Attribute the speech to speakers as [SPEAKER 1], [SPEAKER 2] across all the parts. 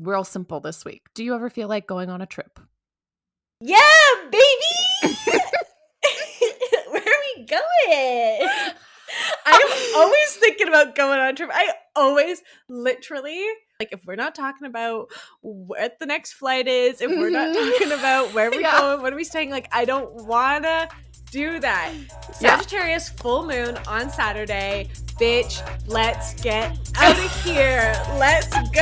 [SPEAKER 1] real simple this week. Do you ever feel like going on a trip?
[SPEAKER 2] Yeah, baby! Where are we going? I'm always thinking about going on a trip. I always literally, like, if we're not talking about what the next flight is, if we're not talking about where we're going, what are we staying, like, I don't want to do that. Sagittarius full moon on Saturday. Bitch, let's get out of here. Let's go!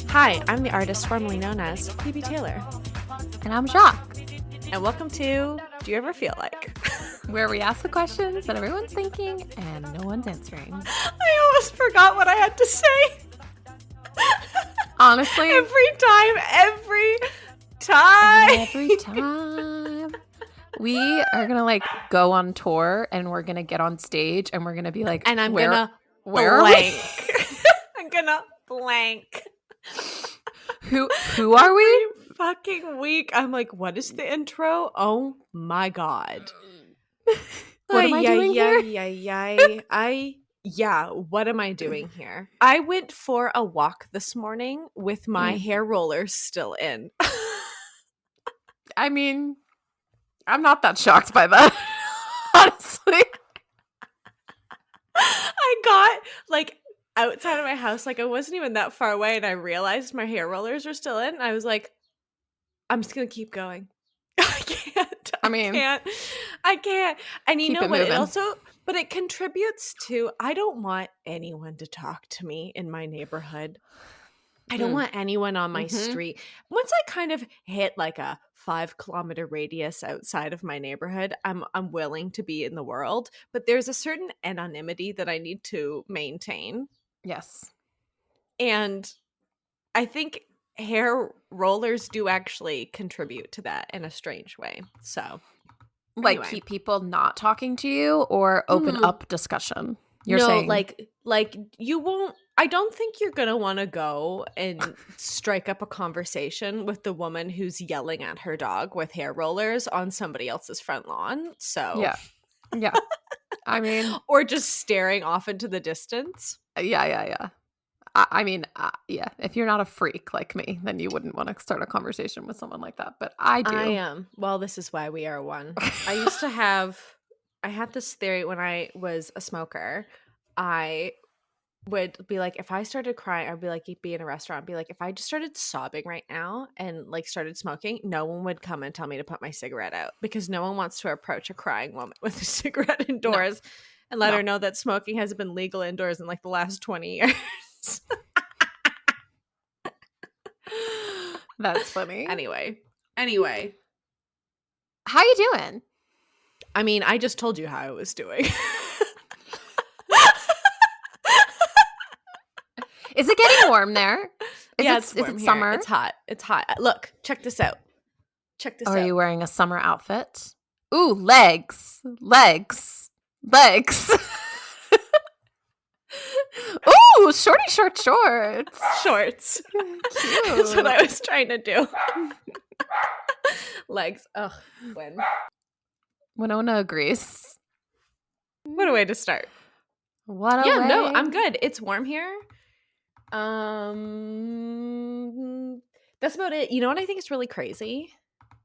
[SPEAKER 2] Hi, I'm the artist formerly known as Phoebe Taylor.
[SPEAKER 1] And I'm Jacque.
[SPEAKER 2] And welcome to Do You Ever Feel Like?
[SPEAKER 1] Where we ask the questions that everyone's thinking and no one's answering.
[SPEAKER 2] I almost forgot what I had to say.
[SPEAKER 1] Honestly.
[SPEAKER 2] Every time.
[SPEAKER 1] We are going to go on tour and we're going to get on stage and we're going to be like,
[SPEAKER 2] and I'm
[SPEAKER 1] where
[SPEAKER 2] gonna
[SPEAKER 1] where
[SPEAKER 2] blank. I'm gonna blank.
[SPEAKER 1] Who are we?
[SPEAKER 2] Fucking week. I'm like, what is the intro? Oh my God.
[SPEAKER 1] What am I doing here?
[SPEAKER 2] What am I doing here? I went for a walk this morning with my hair rollers still in.
[SPEAKER 1] I mean, I'm not that shocked by that, honestly.
[SPEAKER 2] I got outside of my house, I wasn't even that far away, and I realized my hair rollers were still in. And I was like, I'm just gonna keep going. I can't. And you know what? But it contributes to, I don't want anyone to talk to me in my neighborhood. I don't want anyone on my street. Once I kind of hit a 5-kilometer radius outside of my neighborhood, I'm willing to be in the world. But there's a certain anonymity that I need to maintain.
[SPEAKER 1] Yes.
[SPEAKER 2] And I think hair rollers do actually contribute to that in a strange way. So, anyway.
[SPEAKER 1] Keep people not talking to you or open up discussion? You're saying
[SPEAKER 2] you won't. I don't think you're going to want to go and strike up a conversation with the woman who's yelling at her dog with hair rollers on somebody else's front lawn. So
[SPEAKER 1] Yeah. I mean,
[SPEAKER 2] or just staring off into the distance.
[SPEAKER 1] Yeah. If you're not a freak like me, then you wouldn't want to start a conversation with someone like that. But I do.
[SPEAKER 2] I am. Well, this is why we are one. I had this theory when I was a smoker. I would be like, if I started crying, I'd be in a restaurant, be like, if I just started sobbing right now and started smoking, no one would come and tell me to put my cigarette out, because no one wants to approach a crying woman with a cigarette indoors and let her know that smoking hasn't been legal indoors in the last 20 years.
[SPEAKER 1] That's funny.
[SPEAKER 2] Anyway.
[SPEAKER 1] How you doing?
[SPEAKER 2] I mean, I just told you how I was doing.
[SPEAKER 1] Is it getting warm there?
[SPEAKER 2] It's warm
[SPEAKER 1] is it
[SPEAKER 2] here.
[SPEAKER 1] summer?
[SPEAKER 2] It's hot. Look, check this out.
[SPEAKER 1] Are you wearing a summer outfit? Ooh, legs. Ooh, shorty shorts.
[SPEAKER 2] Shorts.
[SPEAKER 1] Cute.
[SPEAKER 2] That's what I was trying to do. Legs. Ugh. When?
[SPEAKER 1] Winona agrees.
[SPEAKER 2] What a way to start.
[SPEAKER 1] What a way.
[SPEAKER 2] No, I'm good. It's warm here. That's about it. You know what I think is really crazy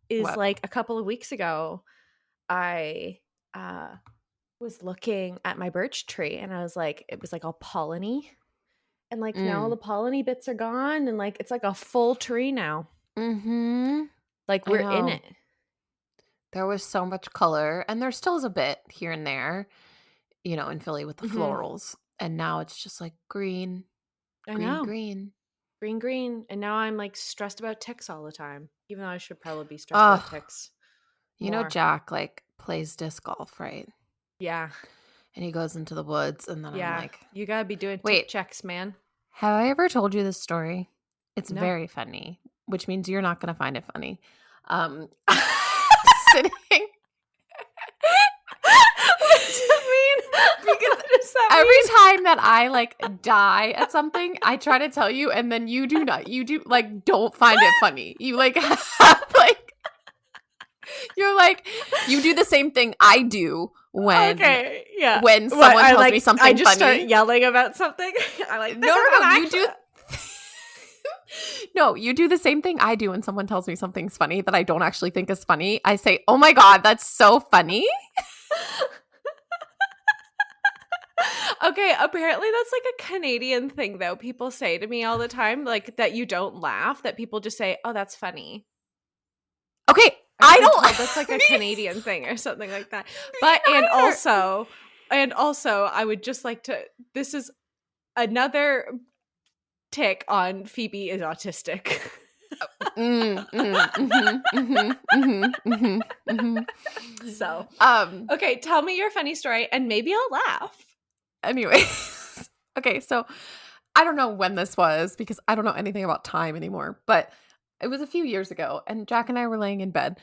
[SPEAKER 2] is
[SPEAKER 1] what?
[SPEAKER 2] A couple of weeks ago, I was looking at my birch tree and I was it was all polleny, and now all the polleny bits are gone, and it's a full tree now.
[SPEAKER 1] Mm-hmm.
[SPEAKER 2] We're in it.
[SPEAKER 1] There was so much color, and there still is a bit here and there, in Philly with the florals, and now it's just green.
[SPEAKER 2] I know.
[SPEAKER 1] Green.
[SPEAKER 2] And now I'm stressed about ticks all the time, even though I should probably be stressed about ticks more.
[SPEAKER 1] Jacque plays disc golf, right?
[SPEAKER 2] Yeah.
[SPEAKER 1] And he goes into the woods, and then I'm
[SPEAKER 2] you gotta be doing tick checks, man.
[SPEAKER 1] Have I ever told you this story? It's very funny, which means you're not gonna find it funny. Sitting.
[SPEAKER 2] What does it mean? Because
[SPEAKER 1] every time that I die at something, I try to tell you, and then you don't find it funny. You have You're like, you do the same thing I do
[SPEAKER 2] Okay, yeah.
[SPEAKER 1] when
[SPEAKER 2] What,
[SPEAKER 1] someone tells me
[SPEAKER 2] I
[SPEAKER 1] something
[SPEAKER 2] just start
[SPEAKER 1] funny.
[SPEAKER 2] yelling about something? I'm like, "This
[SPEAKER 1] No,
[SPEAKER 2] is
[SPEAKER 1] no,
[SPEAKER 2] not
[SPEAKER 1] no, you
[SPEAKER 2] actually."
[SPEAKER 1] do. No, you do the same thing I do when someone tells me something's funny that I don't actually think is funny. I say, "Oh my god, that's so funny."
[SPEAKER 2] Okay, apparently that's like a Canadian thing though. People say to me all the time, like, that you don't laugh, that people just say, "Oh, that's funny."
[SPEAKER 1] Okay,
[SPEAKER 2] I've
[SPEAKER 1] I
[SPEAKER 2] been
[SPEAKER 1] don't
[SPEAKER 2] told that's like a
[SPEAKER 1] me,
[SPEAKER 2] Canadian thing or something like that.
[SPEAKER 1] me
[SPEAKER 2] But
[SPEAKER 1] either.
[SPEAKER 2] and also I would just like to, this is another tick on Phoebe is autistic. So,
[SPEAKER 1] Um,
[SPEAKER 2] okay, tell me your funny story and maybe I'll laugh.
[SPEAKER 1] anyway. Okay, so I don't know when this was because I don't know anything about time anymore, but it was a few years ago, and Jack and I were laying in bed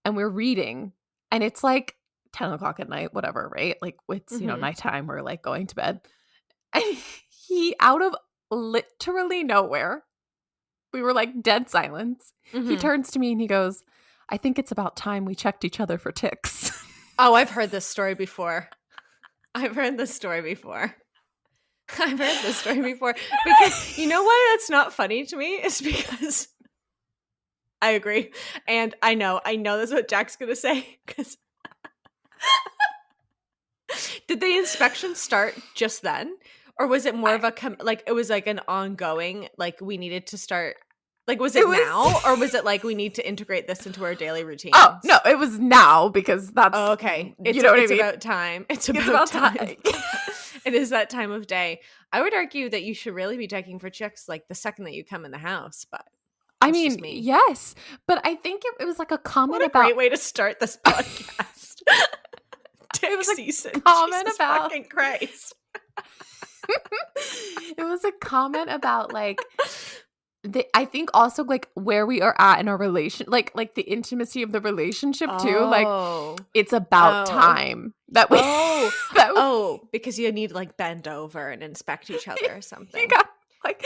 [SPEAKER 1] and we're reading, and it's like 10 o'clock at night, whatever, right? Like it's,
[SPEAKER 2] Mhm.
[SPEAKER 1] nighttime, we're like going to bed. And he, out of literally nowhere, we were like dead silence. He
[SPEAKER 2] Mhm.
[SPEAKER 1] turns to me and he goes, I think it's about time we checked each other for ticks.
[SPEAKER 2] Oh, I've heard this story before. I've heard this story before. I've heard this story before because you know why that's not funny to me is because I agree. And I know that's what Jack's going to say cuz did the inspection start just then or was it more
[SPEAKER 1] I,
[SPEAKER 2] of a like it was like an ongoing like we needed to start like was
[SPEAKER 1] it
[SPEAKER 2] it now or
[SPEAKER 1] was
[SPEAKER 2] was it like we need to integrate this into our daily
[SPEAKER 1] Oh, no,
[SPEAKER 2] routines?
[SPEAKER 1] it was now because that's
[SPEAKER 2] Oh, okay.
[SPEAKER 1] you know what I
[SPEAKER 2] It's
[SPEAKER 1] mean?
[SPEAKER 2] about time. It's
[SPEAKER 1] It's
[SPEAKER 2] about
[SPEAKER 1] about
[SPEAKER 2] time.
[SPEAKER 1] time.
[SPEAKER 2] It is that time of day. I would argue that you should really be checking for chicks like the second that you come in the house, but
[SPEAKER 1] I
[SPEAKER 2] that's
[SPEAKER 1] mean,
[SPEAKER 2] just me.
[SPEAKER 1] yes, but I think it was like a
[SPEAKER 2] What
[SPEAKER 1] comment
[SPEAKER 2] a
[SPEAKER 1] about
[SPEAKER 2] great way to start this podcast.
[SPEAKER 1] it
[SPEAKER 2] Tick
[SPEAKER 1] was a
[SPEAKER 2] season.
[SPEAKER 1] comment
[SPEAKER 2] Jesus
[SPEAKER 1] about
[SPEAKER 2] fucking Christ.
[SPEAKER 1] it was a comment about like I think also like where we are at in our relation, like the intimacy of the relationship too. Like
[SPEAKER 2] Oh.
[SPEAKER 1] it's about
[SPEAKER 2] Oh.
[SPEAKER 1] time that we
[SPEAKER 2] Oh.
[SPEAKER 1] that we,
[SPEAKER 2] Oh, because you need to like bend over and inspect each other or
[SPEAKER 1] you
[SPEAKER 2] something.
[SPEAKER 1] got like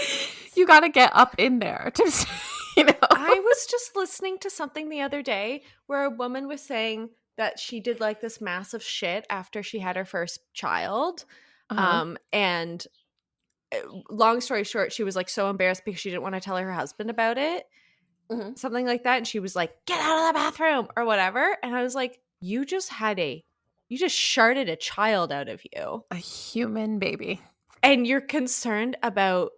[SPEAKER 1] you got to get up in there to you know.
[SPEAKER 2] I was just listening to something the other day where a woman was saying that she did like this massive shit after she had her first child.
[SPEAKER 1] Uh-huh.
[SPEAKER 2] And long story short, she was like so embarrassed because she didn't want to tell her husband about it,
[SPEAKER 1] Mhm.
[SPEAKER 2] something like that. And she was like, get out of the bathroom or whatever. And I was like, you just sharted a child out of you.
[SPEAKER 1] A human baby.
[SPEAKER 2] And you're concerned about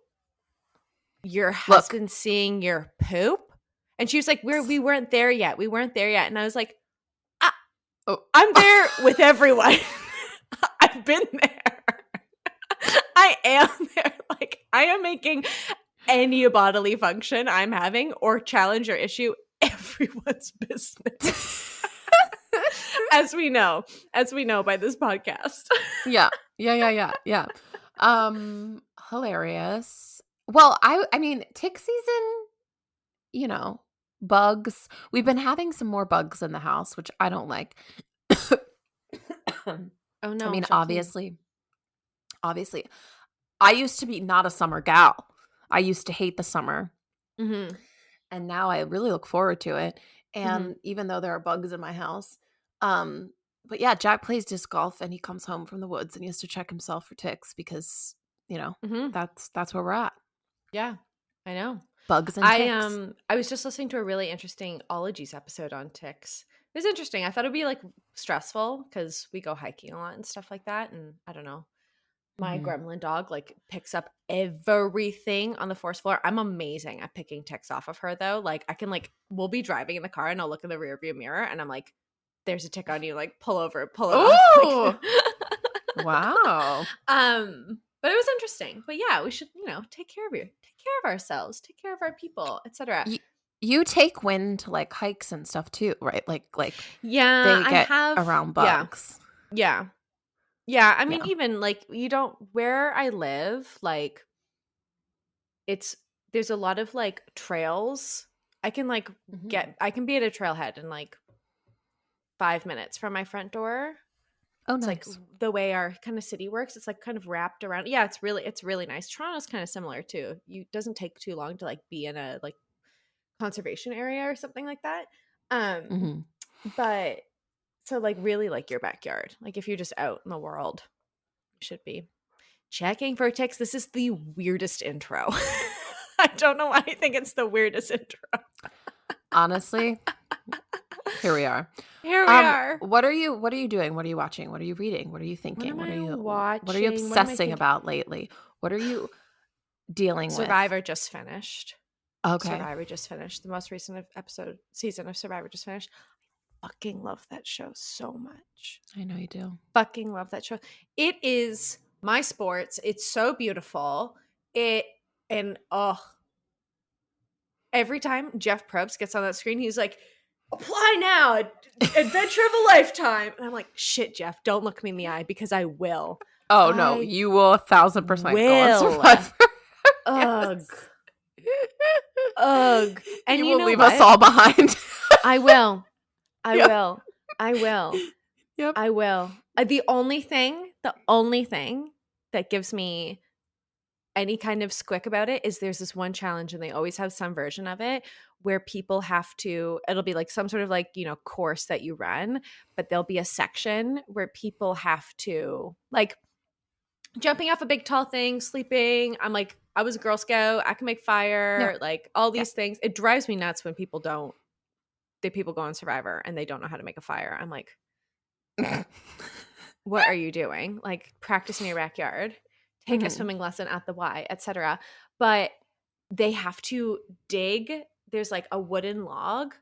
[SPEAKER 2] your
[SPEAKER 1] Look,
[SPEAKER 2] husband seeing your poop? And she was like, we weren't there yet. We weren't there yet. And I was like,
[SPEAKER 1] oh.
[SPEAKER 2] I'm there with everyone. I've been there. I am there. Like, I am making any bodily function I'm having or challenge or issue everyone's business. As we know by this podcast.
[SPEAKER 1] Yeah. Yeah. Hilarious. Well, I mean, tick season, you know, bugs. We've been having some more bugs in the house, which I don't like.
[SPEAKER 2] Oh
[SPEAKER 1] I
[SPEAKER 2] no,
[SPEAKER 1] mean,
[SPEAKER 2] Jacqueline.
[SPEAKER 1] obviously, I used to be not a summer gal. I used to hate the summer,
[SPEAKER 2] Mm-hmm.
[SPEAKER 1] and now I really look forward to it.
[SPEAKER 2] Mm-hmm.
[SPEAKER 1] And even though there are bugs in my house, um, but yeah, Jack plays disc golf, and he comes home from the woods, and he has to check himself for ticks because
[SPEAKER 2] Mm-hmm.
[SPEAKER 1] that's where we're at.
[SPEAKER 2] Yeah, I know.
[SPEAKER 1] Bugs and ticks.
[SPEAKER 2] I was just listening to a really interesting ologies episode on ticks. It was interesting. I thought it'd be like stressful because we go hiking a lot and stuff like that. And I don't know. My
[SPEAKER 1] Mhm.
[SPEAKER 2] gremlin dog like picks up everything on the forest floor. I'm amazing at picking ticks off of her though. Like I can like we'll be driving in the car and I'll look in the rearview mirror and I'm like, there's a tick on you, like pull over, pull it off.
[SPEAKER 1] Ooh,
[SPEAKER 2] Like
[SPEAKER 1] wow.
[SPEAKER 2] but it was interesting. But yeah, we should, take care of ourselves, take care of our people, etc.
[SPEAKER 1] You, you take Win to like hikes and stuff too, right? Like
[SPEAKER 2] Yeah,
[SPEAKER 1] they
[SPEAKER 2] I
[SPEAKER 1] get
[SPEAKER 2] have
[SPEAKER 1] around
[SPEAKER 2] yeah.
[SPEAKER 1] bugs.
[SPEAKER 2] Yeah. Yeah, I mean
[SPEAKER 1] Yeah.
[SPEAKER 2] even like you don't where I live, like it's there's a lot of like trails. I can like
[SPEAKER 1] Mhm.
[SPEAKER 2] I can be at a trailhead in like 5 minutes from my front door.
[SPEAKER 1] Oh,
[SPEAKER 2] It's like
[SPEAKER 1] nice.
[SPEAKER 2] the way our kind of city works. It's like kind of wrapped around. Yeah, it's really nice. Toronto's kind of similar too. You doesn't take too long to like be in a like conservation area or something like that. Um
[SPEAKER 1] Mhm.
[SPEAKER 2] But so like really like your backyard. Like if you're just out in the world, you should be checking for ticks. This is the weirdest intro. I don't know why I think it's the weirdest intro.
[SPEAKER 1] Honestly, here we are.
[SPEAKER 2] Here we are.
[SPEAKER 1] What are you doing? What are you watching? What are you reading? What are you thinking?
[SPEAKER 2] What am I
[SPEAKER 1] what are you
[SPEAKER 2] watching? What am I
[SPEAKER 1] obsessing
[SPEAKER 2] thinking?
[SPEAKER 1] about lately? What are you dealing
[SPEAKER 2] Survivor just finished.
[SPEAKER 1] with? Okay.
[SPEAKER 2] Survivor just finished. The most recent season of Survivor just finished. I fucking love that show so much.
[SPEAKER 1] I know you do.
[SPEAKER 2] Fucking love that show. It is my sports. It's so beautiful. Every time Jeff Probst gets on that screen, he's like, apply now, adventure of a lifetime. And I'm like, shit, Jeff, don't look me in the eye because I will.
[SPEAKER 1] Oh, no, you will 1,000% go on Survivor.
[SPEAKER 2] Ugh. Ugh. And
[SPEAKER 1] you will leave us all behind.
[SPEAKER 2] I will. I
[SPEAKER 1] Yep.
[SPEAKER 2] will. I will.
[SPEAKER 1] Yep.
[SPEAKER 2] I will. The only thing that gives me any kind of squick about it is there's this one challenge, and they always have some version of it where people have to, it'll be like some sort of like, course that you run, but there'll be a section where people have to like jumping off a big tall thing, sleeping. I'm like, I was a Girl Scout, I can make fire, like all these things. It drives me nuts when people go on Survivor and they don't know how to make a fire. I'm like, what are you doing? Like, practice in your backyard, take a swimming lesson at the Y, etc. But they have to dig. There's like a wooden log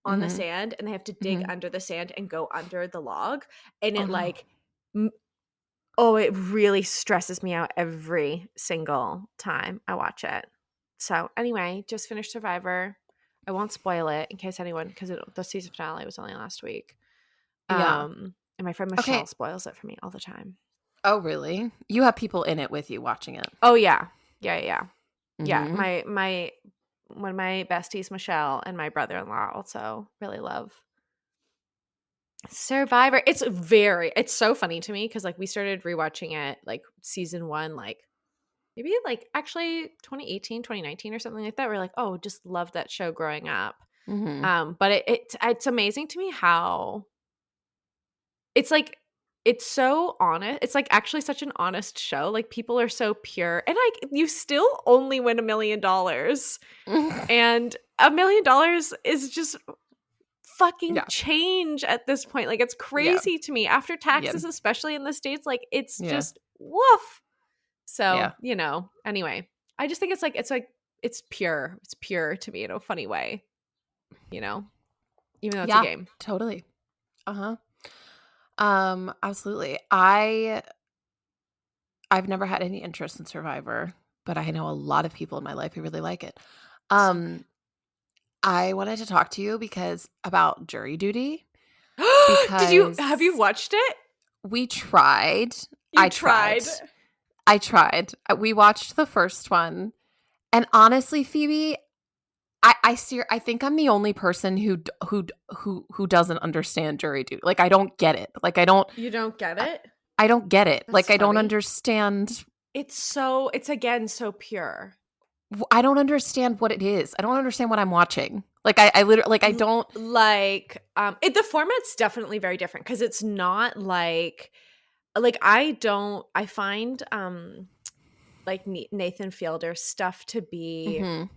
[SPEAKER 2] on the sand, and they have to dig under the sand and go under the log. And it it really stresses me out every single time I watch it. So anyway, just finished Survivor. I won't spoil it in case anyone, because the season finale was only last week. And my friend Michelle spoils it for me all the time.
[SPEAKER 1] Oh, really? You have people in it with you watching it?
[SPEAKER 2] Oh, yeah. Yeah. My one of my besties, Michelle, and my brother-in-law also really love Survivor. It's so funny to me because like we started rewatching it like season 1, like maybe like actually 2018, 2019 or something like that. We're like, oh, just loved that show growing up. But it's amazing to me how it's like, it's so honest. It's like actually such an honest show. Like people are so pure, and like you still only win $1 million, and $1 million is just fucking change at this point. Like it's crazy to me after taxes, especially in the States. Like it's just woof. So anyway, I just think it's pure. It's pure to me in a funny way. Even though it's a game.
[SPEAKER 1] Totally. Absolutely. I've never had any interest in Survivor, but I know a lot of people in my life who really like it. I wanted to talk to you about jury duty.
[SPEAKER 2] Have you watched it?
[SPEAKER 1] We tried. I tried. We watched the first one, and honestly, Phoebe, I think I'm the only person who doesn't understand jury duty. Like I don't get it. Like I don't.
[SPEAKER 2] You don't get it?
[SPEAKER 1] I don't get it.
[SPEAKER 2] That's
[SPEAKER 1] like
[SPEAKER 2] funny.
[SPEAKER 1] I don't understand.
[SPEAKER 2] It's again so pure.
[SPEAKER 1] I don't understand what it is. I don't understand what I'm watching. Like I literally like I don't
[SPEAKER 2] like the format's definitely very different because it's not like I find like Nathan Fielder's stuff to be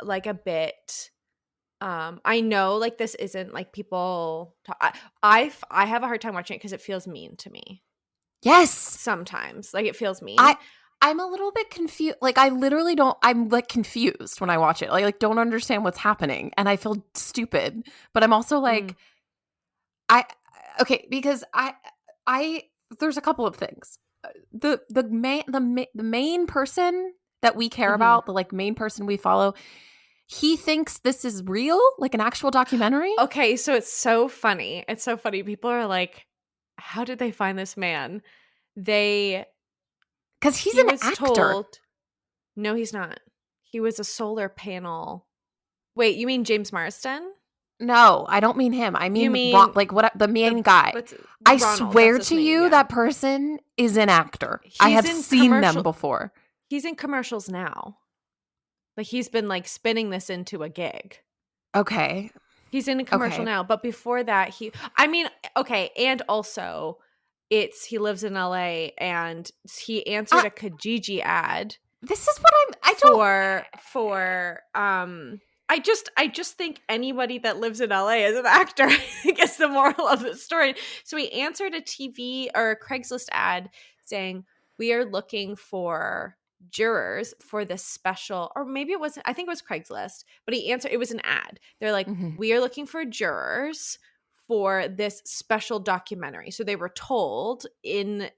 [SPEAKER 2] like a bit I know like this isn't like people talk, I have a hard time watching it because it feels mean to me.
[SPEAKER 1] Yes.
[SPEAKER 2] Sometimes like it feels mean.
[SPEAKER 1] I'm a little bit confused. Like I literally don't. I'm like confused when I watch it. Like don't understand what's happening, and I feel stupid. But I'm also like, because I there's a couple of things. The main person that we care about, the like main person we follow, he thinks this is real, like an actual documentary.
[SPEAKER 2] Okay, so it's so funny. It's so funny. People are like, how did they find this man?
[SPEAKER 1] Because he's an actor.
[SPEAKER 2] No, he's not. He was a solar panel. Wait, you mean James Marsden?
[SPEAKER 1] No, I don't mean him. I mean the main guy. I swear to you, that person is an actor. I have seen them before.
[SPEAKER 2] He's in commercials now. Like he's been like spinning this into a gig.
[SPEAKER 1] Okay.
[SPEAKER 2] He's in a commercial
[SPEAKER 1] Okay.
[SPEAKER 2] now, but before that, and also he lives in LA, and he answered
[SPEAKER 1] Uh,
[SPEAKER 2] a Kijiji ad
[SPEAKER 1] this is what I don't.
[SPEAKER 2] I just think anybody that lives in LA is an actor. I think is the moral of the story. So he answered a TV or a Craigslist ad saying, "We are looking for jurors for this special," or maybe it wasn't, I think it was Craigslist, but it was an ad. They're like,
[SPEAKER 1] Mhm.
[SPEAKER 2] "We are looking for jurors for this special documentary." So they were told and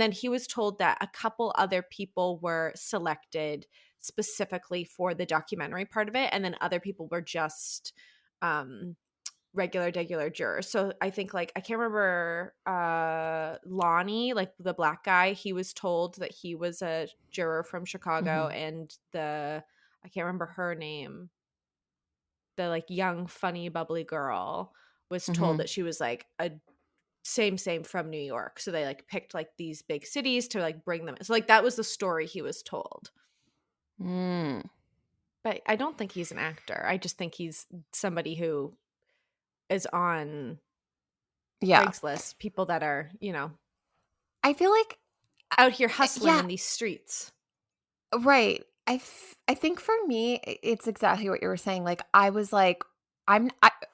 [SPEAKER 2] then he was told that a couple other people were selected specifically for the documentary part of it, and then other people were just regular jurors. So I think I can't remember Lonnie, like the black guy, he was told that he was a juror from Chicago,
[SPEAKER 1] Mhm.
[SPEAKER 2] and I can't remember her name, the young funny bubbly girl was told
[SPEAKER 1] Mhm.
[SPEAKER 2] that she was a same from New York. So they picked these big cities to bring them in. So that was the story he was told.
[SPEAKER 1] Mm.
[SPEAKER 2] But I don't think he's an actor. I just think he's somebody who is on
[SPEAKER 1] Yeah.
[SPEAKER 2] Craigslist, people that are,
[SPEAKER 1] I feel like
[SPEAKER 2] out here hustling
[SPEAKER 1] yeah,
[SPEAKER 2] in these streets.
[SPEAKER 1] right. I think for me it's exactly what you were saying. Like I was like I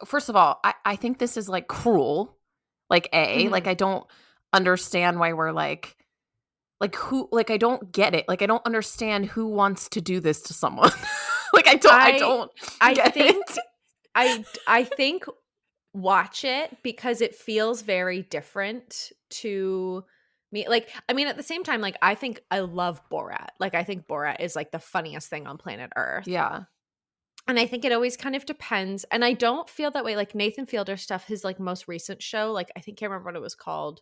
[SPEAKER 1] first of all, I think this is like cruel.
[SPEAKER 2] Mhm.
[SPEAKER 1] I don't understand why we're who, I don't get it. Like I don't understand who wants to do this to someone. I
[SPEAKER 2] I
[SPEAKER 1] don't
[SPEAKER 2] I
[SPEAKER 1] get
[SPEAKER 2] think
[SPEAKER 1] it.
[SPEAKER 2] I think watch it because it feels very different to me. At the same time, I think I love Borat. I think Borat is the funniest thing on planet Earth.
[SPEAKER 1] Yeah.
[SPEAKER 2] And I think it always kind of depends. And I don't feel that way. Nathan Fielder stuff, his most recent show, I think I can't remember what it was called.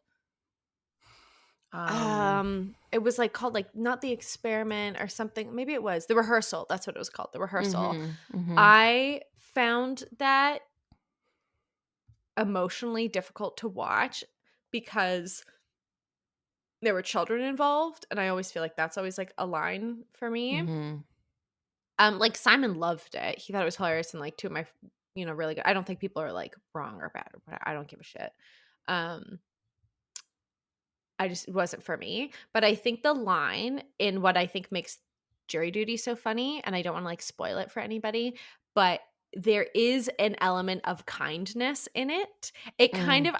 [SPEAKER 1] Um
[SPEAKER 2] It was called not The Experiment or something. Maybe it was The Rehearsal. That's what it was called. The Rehearsal.
[SPEAKER 1] mhm. Mhm.
[SPEAKER 2] I found that emotionally difficult to watch because there were children involved, and I always feel like that's always a line for me.
[SPEAKER 1] Mhm.
[SPEAKER 2] Simon loved it. He thought it was hilarious, and two of my really good. I don't think people are wrong or bad or whatever. I don't give a shit. Um I just it wasn't for me. But I think the line in what I think makes jury duty so funny, and I don't want to spoil it for anybody, but there is an element of kindness in it. It kind
[SPEAKER 1] Mm.
[SPEAKER 2] of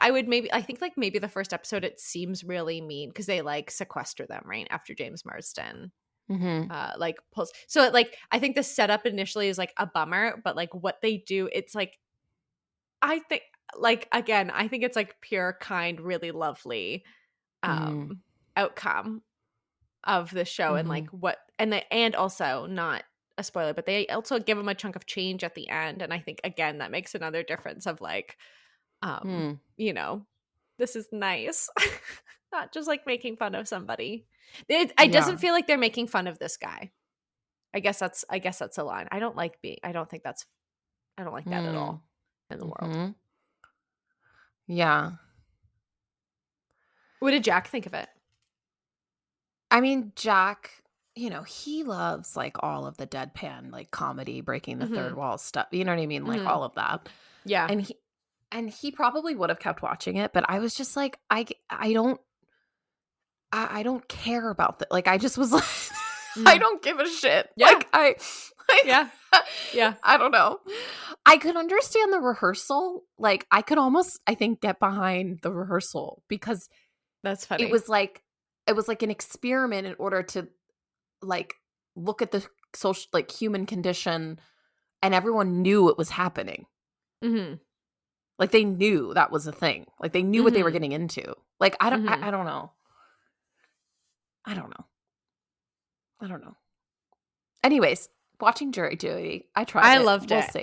[SPEAKER 2] I think maybe the first episode it seems really mean because they sequester them right after James Marsden
[SPEAKER 1] Mhm.
[SPEAKER 2] pulls. So I think the setup initially is a bummer, but what they do, it's I think again, I think it's pure, kind, really lovely
[SPEAKER 1] Mm.
[SPEAKER 2] outcome of the show, and
[SPEAKER 1] Mhm.
[SPEAKER 2] and also not a spoiler, but they also give him a chunk of change at the end, and I think again that makes another difference of um
[SPEAKER 1] Mm.
[SPEAKER 2] you know this is nice. Not just making fun of somebody. It
[SPEAKER 1] Yeah.
[SPEAKER 2] doesn't feel like they're making fun of this guy. I guess that's a line. I don't like that at
[SPEAKER 1] Mm.
[SPEAKER 2] all in the world.
[SPEAKER 1] Mhm. Yeah.
[SPEAKER 2] What did Jack think of it?
[SPEAKER 1] I mean, Jack, he loves all of the deadpan, comedy, breaking the third
[SPEAKER 2] Mhm.
[SPEAKER 1] wall stuff. You know what I mean?
[SPEAKER 2] Mhm.
[SPEAKER 1] All of that.
[SPEAKER 2] Yeah.
[SPEAKER 1] And he probably would have kept watching it, but I was just I don't care about that. I just was like, I
[SPEAKER 2] Mhm.
[SPEAKER 1] don't give a shit.
[SPEAKER 2] Yeah.
[SPEAKER 1] Like,
[SPEAKER 2] Yeah. Yeah.
[SPEAKER 1] I don't know. I could understand the rehearsal. I could almost, I think, get behind the rehearsal because
[SPEAKER 2] That's
[SPEAKER 1] it
[SPEAKER 2] funny.
[SPEAKER 1] was an experiment in order to like look at the social, human condition, and everyone knew it was happening.
[SPEAKER 2] Mhm.
[SPEAKER 1] They knew that was a thing. They knew what they were
[SPEAKER 2] Mhm.
[SPEAKER 1] getting into.
[SPEAKER 2] Mhm.
[SPEAKER 1] I don't know. I don't know. I don't know. Anyways, watching jury duty, I tried
[SPEAKER 2] I
[SPEAKER 1] it.
[SPEAKER 2] loved
[SPEAKER 1] We'll
[SPEAKER 2] it.
[SPEAKER 1] see.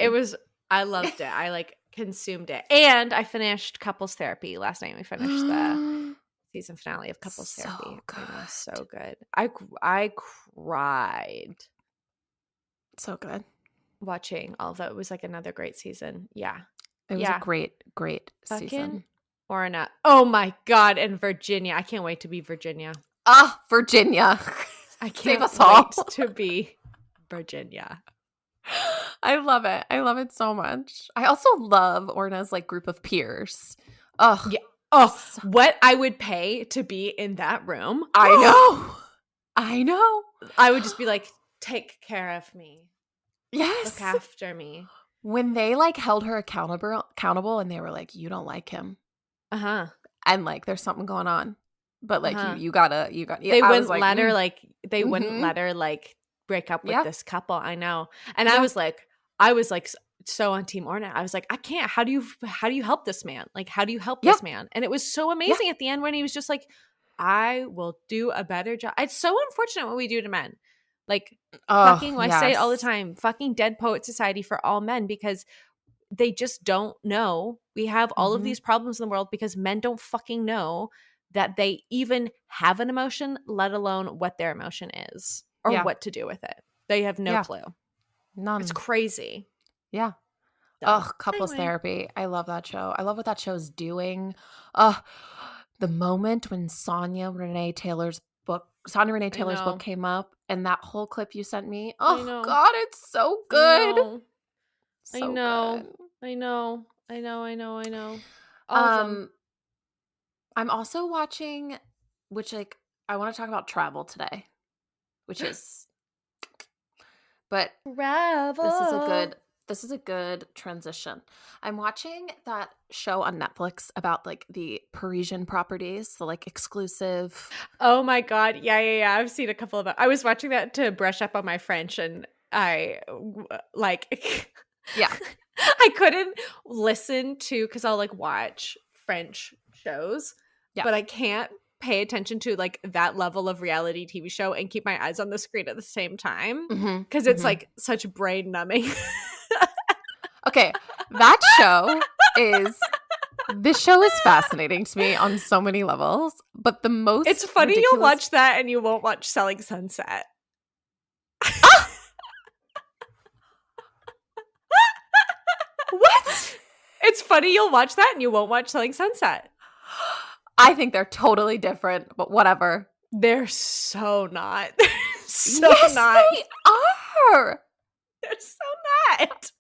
[SPEAKER 2] I loved it. I consumed it. And I finished Couples Therapy last night. We finished the season finale of Couples
[SPEAKER 1] So
[SPEAKER 2] Therapy. It was
[SPEAKER 1] good.
[SPEAKER 2] so good. I cried
[SPEAKER 1] So good.
[SPEAKER 2] watching all of it. It was another great season. Yeah.
[SPEAKER 1] It was a
[SPEAKER 2] Yeah.
[SPEAKER 1] great, great
[SPEAKER 2] Fucking
[SPEAKER 1] season.
[SPEAKER 2] or not. Oh my God. And Virginia. I can't wait to be Virginia.
[SPEAKER 1] Ah, Virginia.
[SPEAKER 2] I
[SPEAKER 1] Save
[SPEAKER 2] can't
[SPEAKER 1] us all.
[SPEAKER 2] wait to be Virginia.
[SPEAKER 1] I love it. I love it so much. I also love Orna's like group of peers. Ugh.
[SPEAKER 2] Yeah. Oh,
[SPEAKER 1] So-
[SPEAKER 2] what I would pay to be in that room.
[SPEAKER 1] I know. I know.
[SPEAKER 2] I would just be like, take care of me. Look
[SPEAKER 1] Yes.
[SPEAKER 2] after me.
[SPEAKER 1] When they like held her accountable and they were like, you don't like him.
[SPEAKER 2] Uh-huh.
[SPEAKER 1] And like there's something going on. But like
[SPEAKER 2] Uh-huh.
[SPEAKER 1] you got yeah,
[SPEAKER 2] They
[SPEAKER 1] I was
[SPEAKER 2] wouldn't
[SPEAKER 1] like,
[SPEAKER 2] let her like they wouldn't
[SPEAKER 1] mhm.
[SPEAKER 2] let her like break up with
[SPEAKER 1] Yeah.
[SPEAKER 2] this couple. I know. And
[SPEAKER 1] Yeah.
[SPEAKER 2] I was like so on Team Orna. I was like, I can't. How do you help this man? Like, how do you help
[SPEAKER 1] Yeah.
[SPEAKER 2] this man? And it was so
[SPEAKER 1] Yeah.
[SPEAKER 2] amazing at the end when he was just like, I will do a better job. It's so unfortunate what we do to men. Like
[SPEAKER 1] Oh,
[SPEAKER 2] fucking, I say it all the
[SPEAKER 1] yes.
[SPEAKER 2] time, fucking Dead Poet Society for all men, because they just don't know. We have all of
[SPEAKER 1] Mhm.
[SPEAKER 2] these problems in the world because men don't fucking know that they even have an emotion, let alone what their emotion is or
[SPEAKER 1] Yeah.
[SPEAKER 2] what to do with it. They have no
[SPEAKER 1] Yeah.
[SPEAKER 2] clue. It's
[SPEAKER 1] None.
[SPEAKER 2] crazy.
[SPEAKER 1] Yeah.
[SPEAKER 2] So,
[SPEAKER 1] Ugh, couples
[SPEAKER 2] anyway.
[SPEAKER 1] therapy. I love that show. I love what that show's doing. Ugh, the moment when Sonia Renee Taylor's book
[SPEAKER 2] I know.
[SPEAKER 1] came up and that whole clip you sent me.
[SPEAKER 2] I
[SPEAKER 1] Oh
[SPEAKER 2] know.
[SPEAKER 1] God, it's so
[SPEAKER 2] I
[SPEAKER 1] good.
[SPEAKER 2] know. I
[SPEAKER 1] So
[SPEAKER 2] know.
[SPEAKER 1] good.
[SPEAKER 2] I know. I know. I know. I know. All of them.
[SPEAKER 1] Um, I'm also watching, which like I want to talk about travel today, which is, but this is a
[SPEAKER 2] Travel.
[SPEAKER 1] good transition. I'm watching that show on Netflix about like the Parisian properties, the like exclusive.
[SPEAKER 2] Oh my God. Yeah, yeah, yeah. I've seen a couple of them. I was watching that to brush up on my French and like
[SPEAKER 1] Yeah.
[SPEAKER 2] I couldn't listen to because I'll like watch French shows,
[SPEAKER 1] Yeah.
[SPEAKER 2] but I can't pay attention to like that level of reality TV show and keep my eyes on the screen at the same time
[SPEAKER 1] Mhm.
[SPEAKER 2] because it's
[SPEAKER 1] Mhm.
[SPEAKER 2] like such brain numbing.
[SPEAKER 1] Okay, that show is this show is fascinating to me on so many levels, but the
[SPEAKER 2] It's
[SPEAKER 1] most
[SPEAKER 2] funny you'll
[SPEAKER 1] ridiculous.
[SPEAKER 2] watch that and you won't watch Selling Sunset.
[SPEAKER 1] Ah! What?
[SPEAKER 2] It's funny you'll watch that and you won't watch Selling Sunset.
[SPEAKER 1] I think they're totally different, but whatever.
[SPEAKER 2] They're so not. They're so
[SPEAKER 1] Yes,
[SPEAKER 2] not.
[SPEAKER 1] they are.
[SPEAKER 2] They're so not.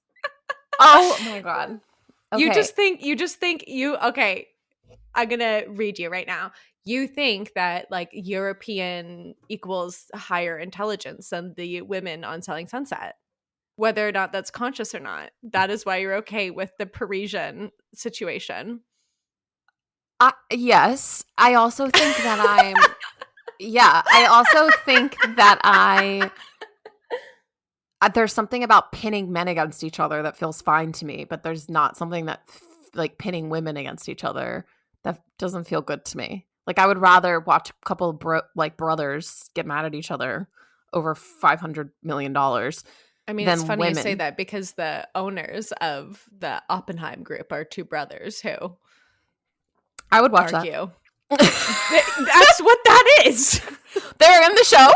[SPEAKER 1] Oh my God. Okay.
[SPEAKER 2] You just think okay, I'm gonna read you right now. You think that like European equals higher intelligence than the women on Selling Sunset. Whether or not that's conscious or not. That is why you're okay with the Parisian situation.
[SPEAKER 1] Yes. I also think that I also think that there's something about pinning men against each other that feels fine to me, but there's not something that like pinning women against each other that doesn't feel good to me. Like I would rather watch a couple of brothers get mad at each other over $500 million
[SPEAKER 2] I mean, it's
[SPEAKER 1] than
[SPEAKER 2] funny you say
[SPEAKER 1] women.
[SPEAKER 2] that because the owners of the Oppenheim group are two brothers who
[SPEAKER 1] I would watch
[SPEAKER 2] argue.
[SPEAKER 1] that.
[SPEAKER 2] That's what that is.
[SPEAKER 1] They're in the show?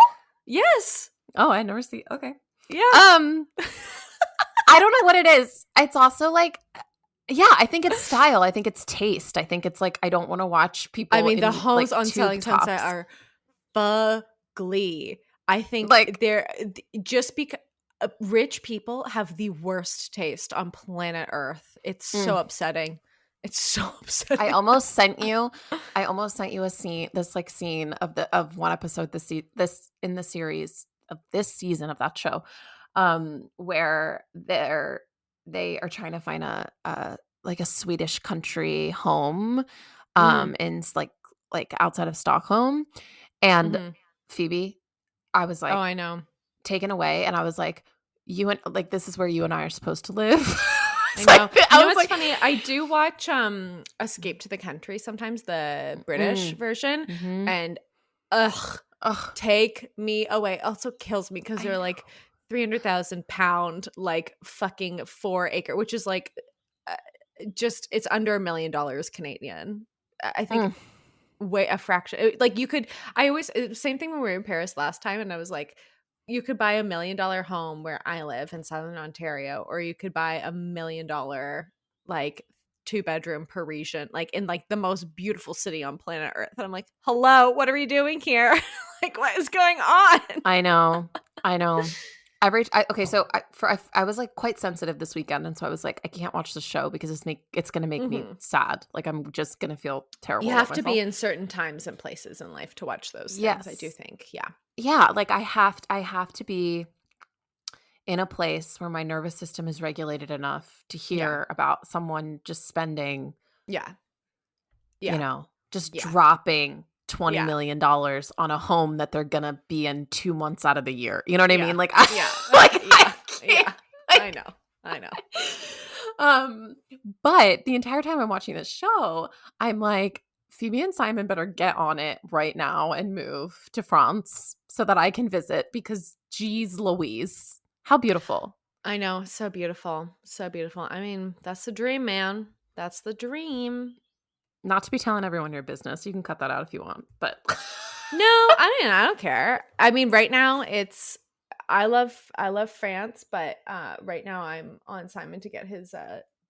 [SPEAKER 2] Yes.
[SPEAKER 1] Oh, I never see. Okay.
[SPEAKER 2] Yeah.
[SPEAKER 1] I don't know what it is. It's also like, yeah, I think it's style. I think it's taste. I think it's like I don't want to watch people.
[SPEAKER 2] I mean, the
[SPEAKER 1] in,
[SPEAKER 2] homes
[SPEAKER 1] like,
[SPEAKER 2] on
[SPEAKER 1] tube
[SPEAKER 2] Selling Sunset
[SPEAKER 1] tops.
[SPEAKER 2] are fugly. I think
[SPEAKER 1] Like,
[SPEAKER 2] they're just because rich people have the worst taste on planet Earth. It's so upsetting. It's so upsetting.
[SPEAKER 1] I almost sent you a scene, scene of one episode this in the series of this season of that show, where they are trying to find a like a Swedish country home, in like outside of Stockholm, and
[SPEAKER 2] Mhm.
[SPEAKER 1] Phoebe, I was
[SPEAKER 2] Oh,
[SPEAKER 1] like
[SPEAKER 2] I know.
[SPEAKER 1] taken away, and I was like, you and like this is where you and I are supposed to live.
[SPEAKER 2] I
[SPEAKER 1] It's
[SPEAKER 2] know.
[SPEAKER 1] like,
[SPEAKER 2] You
[SPEAKER 1] I
[SPEAKER 2] know
[SPEAKER 1] was
[SPEAKER 2] what's
[SPEAKER 1] like,
[SPEAKER 2] funny? I do watch Escape to the Country sometimes, the British version,
[SPEAKER 1] mhm.
[SPEAKER 2] and ugh,
[SPEAKER 1] Ugh,
[SPEAKER 2] take me away. Also kills me because
[SPEAKER 1] I
[SPEAKER 2] they're
[SPEAKER 1] know.
[SPEAKER 2] like 300,000 pound, like fucking 4 acre, which is like uh, just it's under $1 million Canadian. I think
[SPEAKER 1] Mm.
[SPEAKER 2] way a fraction. Like you could, I always same thing when we were in Paris last time, and I was like, you could buy $1 million home where I live in Southern Ontario, or you could buy $1 million like 2 bedroom Parisian, like in like the most beautiful city on planet Earth. And I'm like, hello, what are we doing here? Like, what is going on?
[SPEAKER 1] I know. I know. I was like quite sensitive this weekend, and so I was like, I can't watch the show because it's gonna make me
[SPEAKER 2] Mhm.
[SPEAKER 1] sad. Like I'm just gonna feel
[SPEAKER 2] You
[SPEAKER 1] terrible about
[SPEAKER 2] have to be
[SPEAKER 1] myself.
[SPEAKER 2] in certain times and places in life to watch those things, I do
[SPEAKER 1] Yes.
[SPEAKER 2] think. Yeah.
[SPEAKER 1] Yeah, like I have to be in a place where my nervous system is regulated enough to
[SPEAKER 2] Yeah.
[SPEAKER 1] hear about someone just spending,
[SPEAKER 2] Yeah.
[SPEAKER 1] you
[SPEAKER 2] Yeah.
[SPEAKER 1] know, just
[SPEAKER 2] Yeah.
[SPEAKER 1] dropping $20
[SPEAKER 2] Yeah.
[SPEAKER 1] million on a home that they're gonna be in 2 months out of the year. You know what I
[SPEAKER 2] Yeah.
[SPEAKER 1] mean? Like,
[SPEAKER 2] Yeah.
[SPEAKER 1] like I
[SPEAKER 2] Yeah.
[SPEAKER 1] can't.
[SPEAKER 2] Yeah. I
[SPEAKER 1] Like,
[SPEAKER 2] know. I know.
[SPEAKER 1] um, but the entire time I'm watching this show, I'm like, Phoebe and Simon better get on it right now and move to France so that I can visit because geez Louise, how beautiful.
[SPEAKER 2] I know. So beautiful. So beautiful. I mean, that's the dream, man. That's the dream.
[SPEAKER 1] Not to be telling everyone your business. You can cut that out if you want, but
[SPEAKER 2] No, I mean, I don't care. I mean, right now it's I love France, but right now I'm on Simon to get his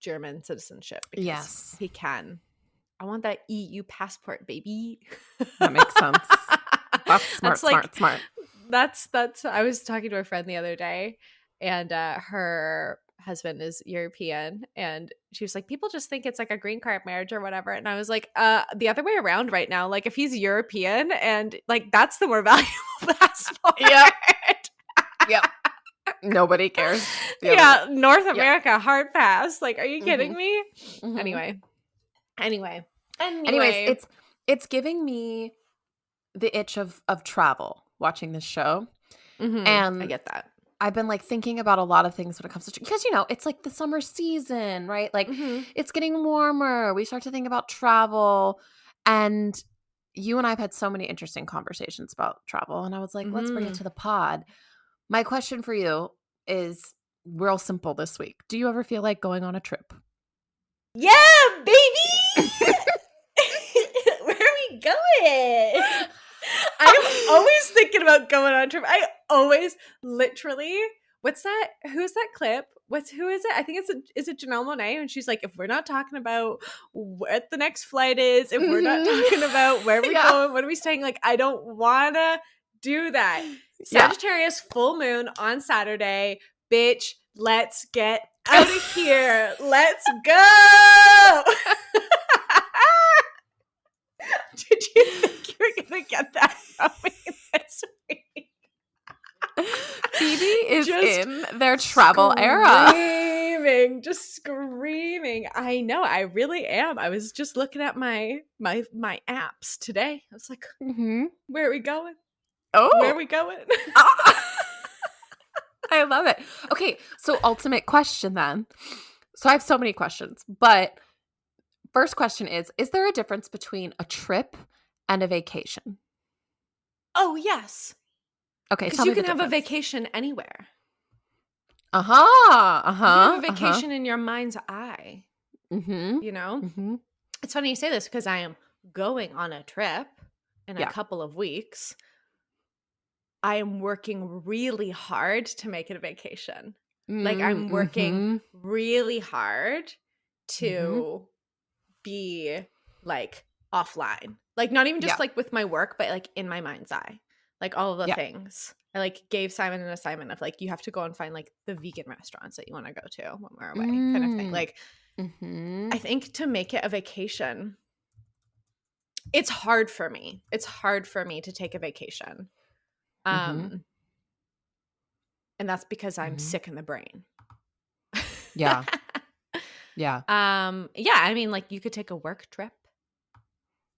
[SPEAKER 2] German citizenship because
[SPEAKER 1] yes,
[SPEAKER 2] he can. I want that EU passport, baby.
[SPEAKER 1] that makes sense. That's
[SPEAKER 2] That's
[SPEAKER 1] smart,
[SPEAKER 2] like
[SPEAKER 1] smart, smart.
[SPEAKER 2] that's I was talking to a friend the other day, and her husband is European, and she was like, people just think it's like a green card marriage or whatever, and I was like, the other way around right now. Like if he's European, and like that's the more valuable passport.
[SPEAKER 1] Yep, yep. Nobody cares. The other way.
[SPEAKER 2] Yeah, North
[SPEAKER 1] Yep.
[SPEAKER 2] America hard pass. Like, are you
[SPEAKER 1] Mm-hmm.
[SPEAKER 2] kidding me?
[SPEAKER 1] Mm-hmm.
[SPEAKER 2] Anyway, anyway,
[SPEAKER 1] Anyways,
[SPEAKER 2] anyway.
[SPEAKER 1] it's giving me the itch of travel watching this show,
[SPEAKER 2] I
[SPEAKER 1] and
[SPEAKER 2] get that.
[SPEAKER 1] I've been like thinking about a lot of things when it comes to because it's like the summer season, right? Like
[SPEAKER 2] hmm
[SPEAKER 1] it's getting warmer. We start to think about travel, and you and I've had so many interesting conversations about travel, and I was like, let's bring it
[SPEAKER 2] hmm
[SPEAKER 1] to the pod. My question for you is real simple this week. Do you ever feel like going on a trip?
[SPEAKER 2] Yeah, baby. Where are we going? I am always thinking about going on a trip. I always literally, what's that? Who's that clip? Who is it? I think is it Janelle Monáe? And she's like, if we're not talking about what the next flight is, if we're not
[SPEAKER 1] Mhm.
[SPEAKER 2] talking about where we're
[SPEAKER 1] Yeah.
[SPEAKER 2] going, what are we staying, like, I don't wanna do that.
[SPEAKER 1] Yeah.
[SPEAKER 2] Sagittarius full moon on Saturday. Bitch, let's get out of here. Let's go. Did you think you were gonna get that going this week?
[SPEAKER 1] Phoebe is
[SPEAKER 2] Just
[SPEAKER 1] in their travel era.
[SPEAKER 2] just screaming. I know, I really am. I was just looking at my apps today. I was like,
[SPEAKER 1] Mhm.
[SPEAKER 2] where are we going? Where are
[SPEAKER 1] Oh.
[SPEAKER 2] we going?
[SPEAKER 1] Ah. I love it. Okay, so ultimate question then. So I have so many questions, but first question is there a difference between a trip and a vacation?
[SPEAKER 2] Oh, yes.
[SPEAKER 1] Okay,
[SPEAKER 2] Because
[SPEAKER 1] tell
[SPEAKER 2] you
[SPEAKER 1] me the
[SPEAKER 2] can have a
[SPEAKER 1] difference.
[SPEAKER 2] vacation anywhere.
[SPEAKER 1] Uh-huh.
[SPEAKER 2] You can have a
[SPEAKER 1] Uh-huh. Uh-huh.
[SPEAKER 2] vacation in your mind's eye,
[SPEAKER 1] Mhm.
[SPEAKER 2] you know?
[SPEAKER 1] Mhm.
[SPEAKER 2] It's funny you say this because I am going on a trip in a
[SPEAKER 1] Yeah.
[SPEAKER 2] couple of weeks. I am working really hard to make it a vacation. Like I'm working
[SPEAKER 1] Mhm.
[SPEAKER 2] really hard
[SPEAKER 1] Mhm.
[SPEAKER 2] to be like offline. Like not even just
[SPEAKER 1] Yeah.
[SPEAKER 2] like with my work, but like in my mind's eye. Like all of the
[SPEAKER 1] Yeah.
[SPEAKER 2] things. I like gave Simon an assignment of like you have to go and find like the vegan restaurants that you want to go to when we're away, kind of thing.
[SPEAKER 1] Mm.
[SPEAKER 2] Like I
[SPEAKER 1] Mhm.
[SPEAKER 2] think to make it a vacation, it's hard for me. It's hard for me to take a vacation.
[SPEAKER 1] Mhm.
[SPEAKER 2] Um and that's because I'm
[SPEAKER 1] Mhm.
[SPEAKER 2] sick in the brain.
[SPEAKER 1] Yeah. Yeah.
[SPEAKER 2] Yeah, I mean like you could take a work trip,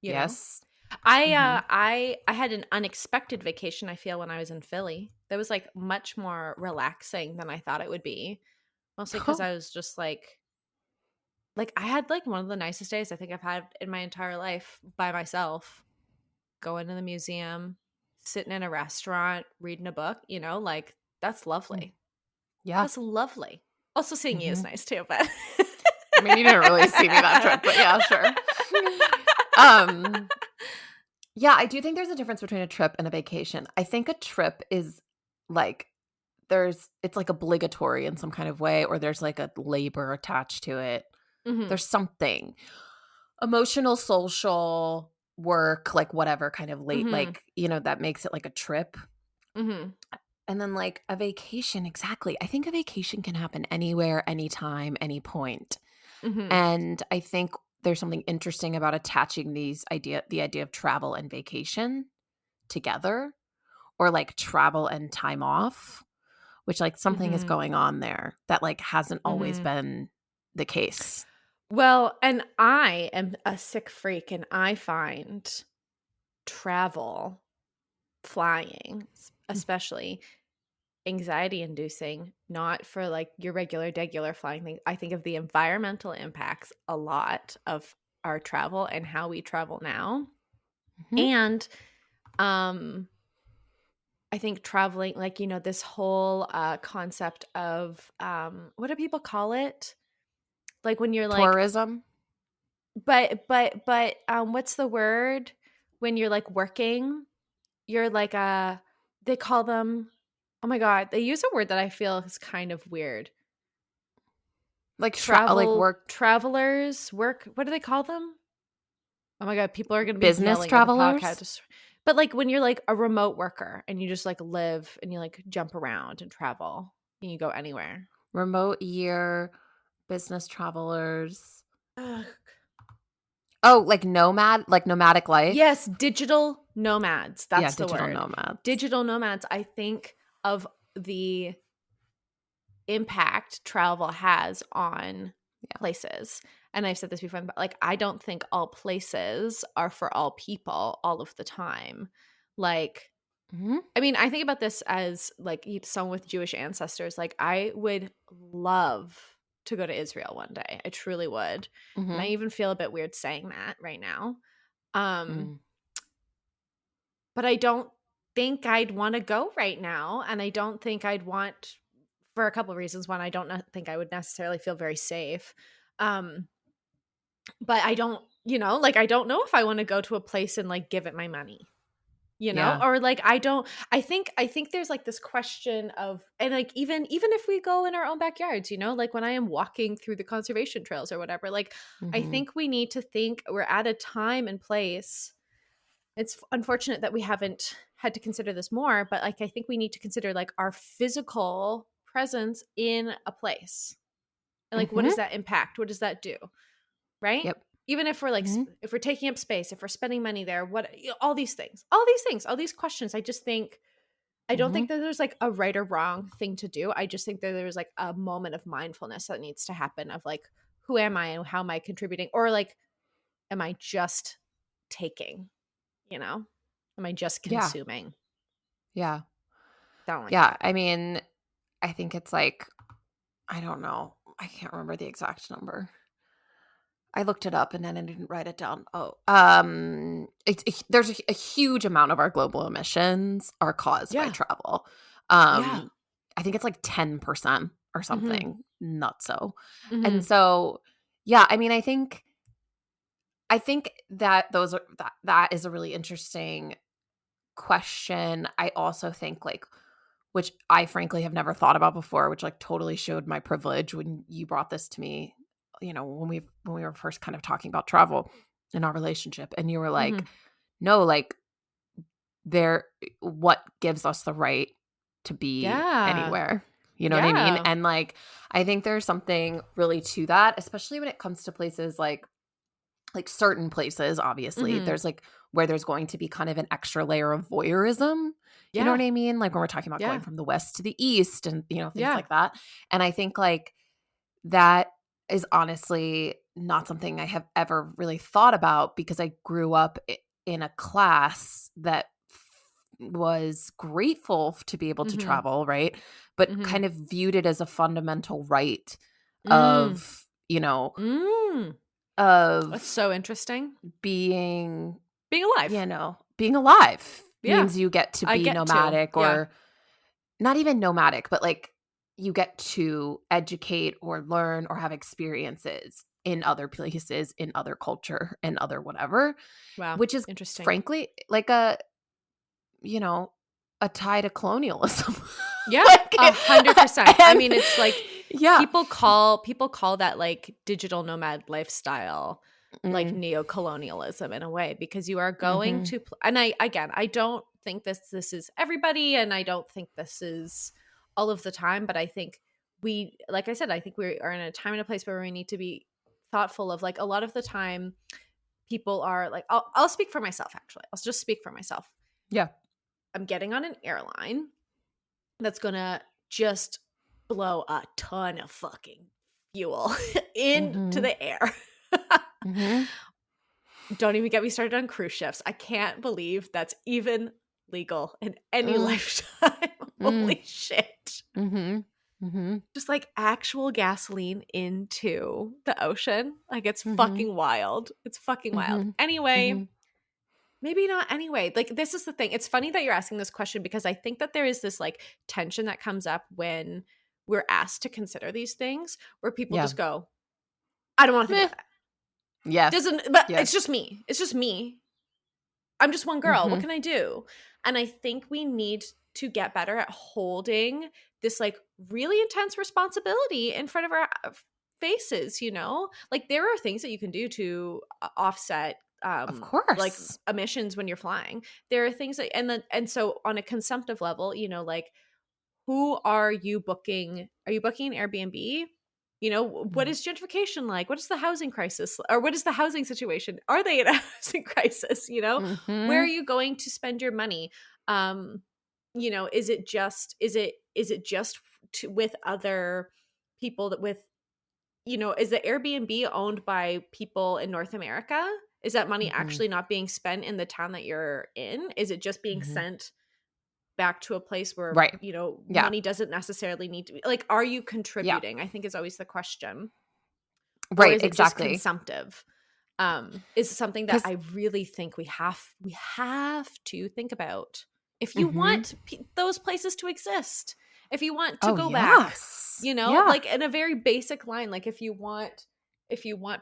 [SPEAKER 2] you know.
[SPEAKER 1] Yes.
[SPEAKER 2] I
[SPEAKER 1] Mhm.
[SPEAKER 2] I had an unexpected vacation I feel when I was in Philly. That was like much more relaxing than I thought it would be. Mostly cuz I was just like I had like one of the nicest days I think I've had in my entire life by myself. Going to the museum, sitting in a restaurant, reading a book, you know, like that's
[SPEAKER 1] Mm.
[SPEAKER 2] lovely.
[SPEAKER 1] Yeah.
[SPEAKER 2] That's lovely. Also seeing you is
[SPEAKER 1] Mhm.
[SPEAKER 2] nice too, but
[SPEAKER 1] I mean, you didn't really see me that trip, but yeah, sure. Um, yeah, I do think there's a difference between a trip and a vacation. I think a trip is like it's like obligatory in some kind of way, or there's like a labor attached to it.
[SPEAKER 2] Mhm.
[SPEAKER 1] There's something emotional, social, work, like whatever kind of late,
[SPEAKER 2] Mhm.
[SPEAKER 1] like, that makes it like a trip.
[SPEAKER 2] Mhm.
[SPEAKER 1] And then like a vacation, exactly. I think a vacation can happen anywhere, anytime, any point.
[SPEAKER 2] Mhm.
[SPEAKER 1] And I think there's something interesting about attaching the idea of travel and vacation together, or like travel and time off, which like something is
[SPEAKER 2] Mhm.
[SPEAKER 1] going on there that like hasn't always
[SPEAKER 2] Mhm.
[SPEAKER 1] been the case.
[SPEAKER 2] Well, and I am a sick freak, and I find travel, flying, especially anxiety inducing, not for like your regular flying thing. I think of the environmental impacts a lot of our travel and how we travel now.
[SPEAKER 1] Mhm.
[SPEAKER 2] And I think traveling, like, this whole concept of what do people call it? Like when you're like,
[SPEAKER 1] Tourism.
[SPEAKER 2] but what's the word when you're like working? You're like they call them, oh my God, they use a word that I feel is kind of weird.
[SPEAKER 1] Like like work
[SPEAKER 2] Travelers, work, what do they call them? Oh my God, people are going to be
[SPEAKER 1] business
[SPEAKER 2] yelling at the
[SPEAKER 1] travelers.
[SPEAKER 2] podcast. But like when you're like a remote worker and you just like live and you like jump around and travel and you go anywhere.
[SPEAKER 1] Remote year, business travelers.
[SPEAKER 2] Ugh.
[SPEAKER 1] Oh, like nomadic
[SPEAKER 2] Yes,
[SPEAKER 1] life.
[SPEAKER 2] digital nomads.
[SPEAKER 1] Yeah,
[SPEAKER 2] That's the
[SPEAKER 1] digital
[SPEAKER 2] word.
[SPEAKER 1] nomads.
[SPEAKER 2] Digital nomads. I think of the impact travel has on
[SPEAKER 1] Yeah.
[SPEAKER 2] places. And I've said this before, but like I don't think all places are for all people all of the time. Like,
[SPEAKER 1] Mhm.
[SPEAKER 2] I mean, I think about this as like someone with Jewish ancestors. Like, I would love to go to Israel one day. I truly would. And I
[SPEAKER 1] Mhm.
[SPEAKER 2] even feel a bit weird saying that right now. Um,
[SPEAKER 1] Mm.
[SPEAKER 2] but I don't think I'd want to go right now. And I don't think I'd want, for a couple of reasons. One, I don't think I would necessarily feel very safe. Um, but I don't, like, I don't know if I want to go to a place and like give it my money.
[SPEAKER 1] Yeah.
[SPEAKER 2] Or like I think there's like this question of, and like even if we go in our own backyards, like when I am walking through the conservation trails or whatever, like I
[SPEAKER 1] Mhm.
[SPEAKER 2] think we need to think we're at a time and place. It's unfortunate that we haven't had to consider this more, but like I think we need to consider like our physical presence in a place, and like what
[SPEAKER 1] Mhm.
[SPEAKER 2] does that impact, what does that do, right?
[SPEAKER 1] Yep.
[SPEAKER 2] Even if we're like
[SPEAKER 1] Mhm.
[SPEAKER 2] if we're taking up space, if we're spending money there, what, all these questions. I don't think
[SPEAKER 1] Mhm.
[SPEAKER 2] that there's like a right or wrong thing to do. I just think that there's like a moment of mindfulness that needs to happen of like, who am I and how am I contributing, or like, am I just taking, am I just
[SPEAKER 1] Yeah.
[SPEAKER 2] consuming?
[SPEAKER 1] Yeah.
[SPEAKER 2] Don't like
[SPEAKER 1] Yeah.
[SPEAKER 2] it.
[SPEAKER 1] I mean, I think it's like, I don't know. I can't remember the exact number. I looked it up and then I didn't write it down. Oh, there's a huge amount of our global emissions are caused by
[SPEAKER 2] Yeah.
[SPEAKER 1] travel.
[SPEAKER 2] Yeah.
[SPEAKER 1] I think it's like 10% or
[SPEAKER 2] Mm-hmm.
[SPEAKER 1] something, not so. And
[SPEAKER 2] Mm-hmm.
[SPEAKER 1] so, yeah, I mean, I think that that is a really interesting question. I also think like, which I frankly have never thought about before, which like totally showed my privilege when you brought this to me, when we were first kind of talking about travel in our relationship, and you were like,
[SPEAKER 2] Mm-hmm.
[SPEAKER 1] no, like there what gives us the right to be
[SPEAKER 2] Yeah.
[SPEAKER 1] anywhere. You know what I mean?
[SPEAKER 2] Yeah.
[SPEAKER 1] And like I think there's something really to that, especially when it comes to places like certain places, obviously,
[SPEAKER 2] Mm-hmm.
[SPEAKER 1] there's like where there's going to be kind of an extra layer of voyeurism. You know
[SPEAKER 2] Yeah.
[SPEAKER 1] what I mean? Like when we're talking about going
[SPEAKER 2] Yeah.
[SPEAKER 1] from the West to the East and, things
[SPEAKER 2] Yeah.
[SPEAKER 1] like that. And I think like that is honestly not something I have ever really thought about because I grew up in a class that was grateful to be able to
[SPEAKER 2] Mm-hmm.
[SPEAKER 1] travel, right? But
[SPEAKER 2] Mm-hmm.
[SPEAKER 1] kind of viewed it as a fundamental right
[SPEAKER 2] Mm.
[SPEAKER 1] of,
[SPEAKER 2] Mm. That's
[SPEAKER 1] of
[SPEAKER 2] so interesting.
[SPEAKER 1] being
[SPEAKER 2] Being alive.
[SPEAKER 1] being alive
[SPEAKER 2] Yeah.
[SPEAKER 1] means you get to
[SPEAKER 2] I
[SPEAKER 1] be
[SPEAKER 2] get to.
[SPEAKER 1] nomadic,
[SPEAKER 2] Yeah.
[SPEAKER 1] or not even nomadic, but like you get to educate or learn or have experiences in other places, in other culture, in other whatever,
[SPEAKER 2] Wow.
[SPEAKER 1] which is
[SPEAKER 2] Interesting.
[SPEAKER 1] frankly like you know, a tie to colonialism.
[SPEAKER 2] Yeah.
[SPEAKER 1] like
[SPEAKER 2] 100%. I
[SPEAKER 1] and
[SPEAKER 2] mean, it's like
[SPEAKER 1] yeah.
[SPEAKER 2] people call that like digital nomad lifestyle like
[SPEAKER 1] Mm.
[SPEAKER 2] neo-colonialism in a way, because you are going
[SPEAKER 1] Mhm.
[SPEAKER 2] to and I don't think this is everybody, and I don't think this is all of the time, but I think we, like I said, I think we are in a time and a place where we need to be thoughtful of, like, a lot of the time people are like, I'll speak for myself, actually. I'll just speak for myself.
[SPEAKER 1] Yeah.
[SPEAKER 2] I'm getting on an airline that's gonna just blow a ton of fucking fuel into
[SPEAKER 1] Mhm.
[SPEAKER 2] the air.
[SPEAKER 1] Mhm.
[SPEAKER 2] Don't even get me started on cruise ships. I can't believe that's even legal in any
[SPEAKER 1] Mm.
[SPEAKER 2] lifetime.
[SPEAKER 1] Mm.
[SPEAKER 2] Holy shit.
[SPEAKER 1] Mhm. Mhm.
[SPEAKER 2] Just like actual gasoline into the ocean. Like, it's
[SPEAKER 1] Mhm.
[SPEAKER 2] fucking wild. It's fucking wild.
[SPEAKER 1] Mhm.
[SPEAKER 2] Anyway,
[SPEAKER 1] Mhm.
[SPEAKER 2] maybe not anyway. Like, this is the thing. It's funny that you're asking this question, because I think that there is this like tension that comes up when we're asked to consider these things, where people
[SPEAKER 1] Yeah.
[SPEAKER 2] just go, I don't want to think
[SPEAKER 1] Meh.
[SPEAKER 2] about that.
[SPEAKER 1] Yeah.
[SPEAKER 2] Doesn't, but
[SPEAKER 1] Yeah.
[SPEAKER 2] it's just me. It's just me. I'm just one girl. What
[SPEAKER 1] Mhm.
[SPEAKER 2] can I do? And I think we need to get better at holding this like really intense responsibility in front of our faces, you know? Like, there are things that you can do to offset
[SPEAKER 1] Of
[SPEAKER 2] like
[SPEAKER 1] course.
[SPEAKER 2] emissions when you're flying. There are things that, and so on a consumptive level, you know, like, who are you booking? Are you booking an Airbnb? You know, what
[SPEAKER 1] Mm.
[SPEAKER 2] is gentrification like? What is the housing crisis, or what is the housing situation? Are they in a housing crisis? You know, where are
[SPEAKER 1] Mhm.
[SPEAKER 2] you going to spend your money? Um, you know, is it just with other people, that with, you know, is the Airbnb owned by people in North America? Is that money
[SPEAKER 1] Mhm.
[SPEAKER 2] actually not being spent in the town that you're in? Is it just being
[SPEAKER 1] Mhm.
[SPEAKER 2] sent back to a place where,
[SPEAKER 1] Right.
[SPEAKER 2] you know,
[SPEAKER 1] Yeah.
[SPEAKER 2] money doesn't necessarily need to be, like, are you
[SPEAKER 1] Yeah.
[SPEAKER 2] contributing, I think, is always the question. Or
[SPEAKER 1] Right,
[SPEAKER 2] is it just
[SPEAKER 1] exactly.
[SPEAKER 2] consumptive? Is something that
[SPEAKER 1] Cuz
[SPEAKER 2] I really think we have to think about. If you
[SPEAKER 1] Mhm.
[SPEAKER 2] want those places to exist, if you want to
[SPEAKER 1] Oh,
[SPEAKER 2] go back,
[SPEAKER 1] yes.
[SPEAKER 2] you know,
[SPEAKER 1] Yeah.
[SPEAKER 2] like, in a very basic line, like, if you want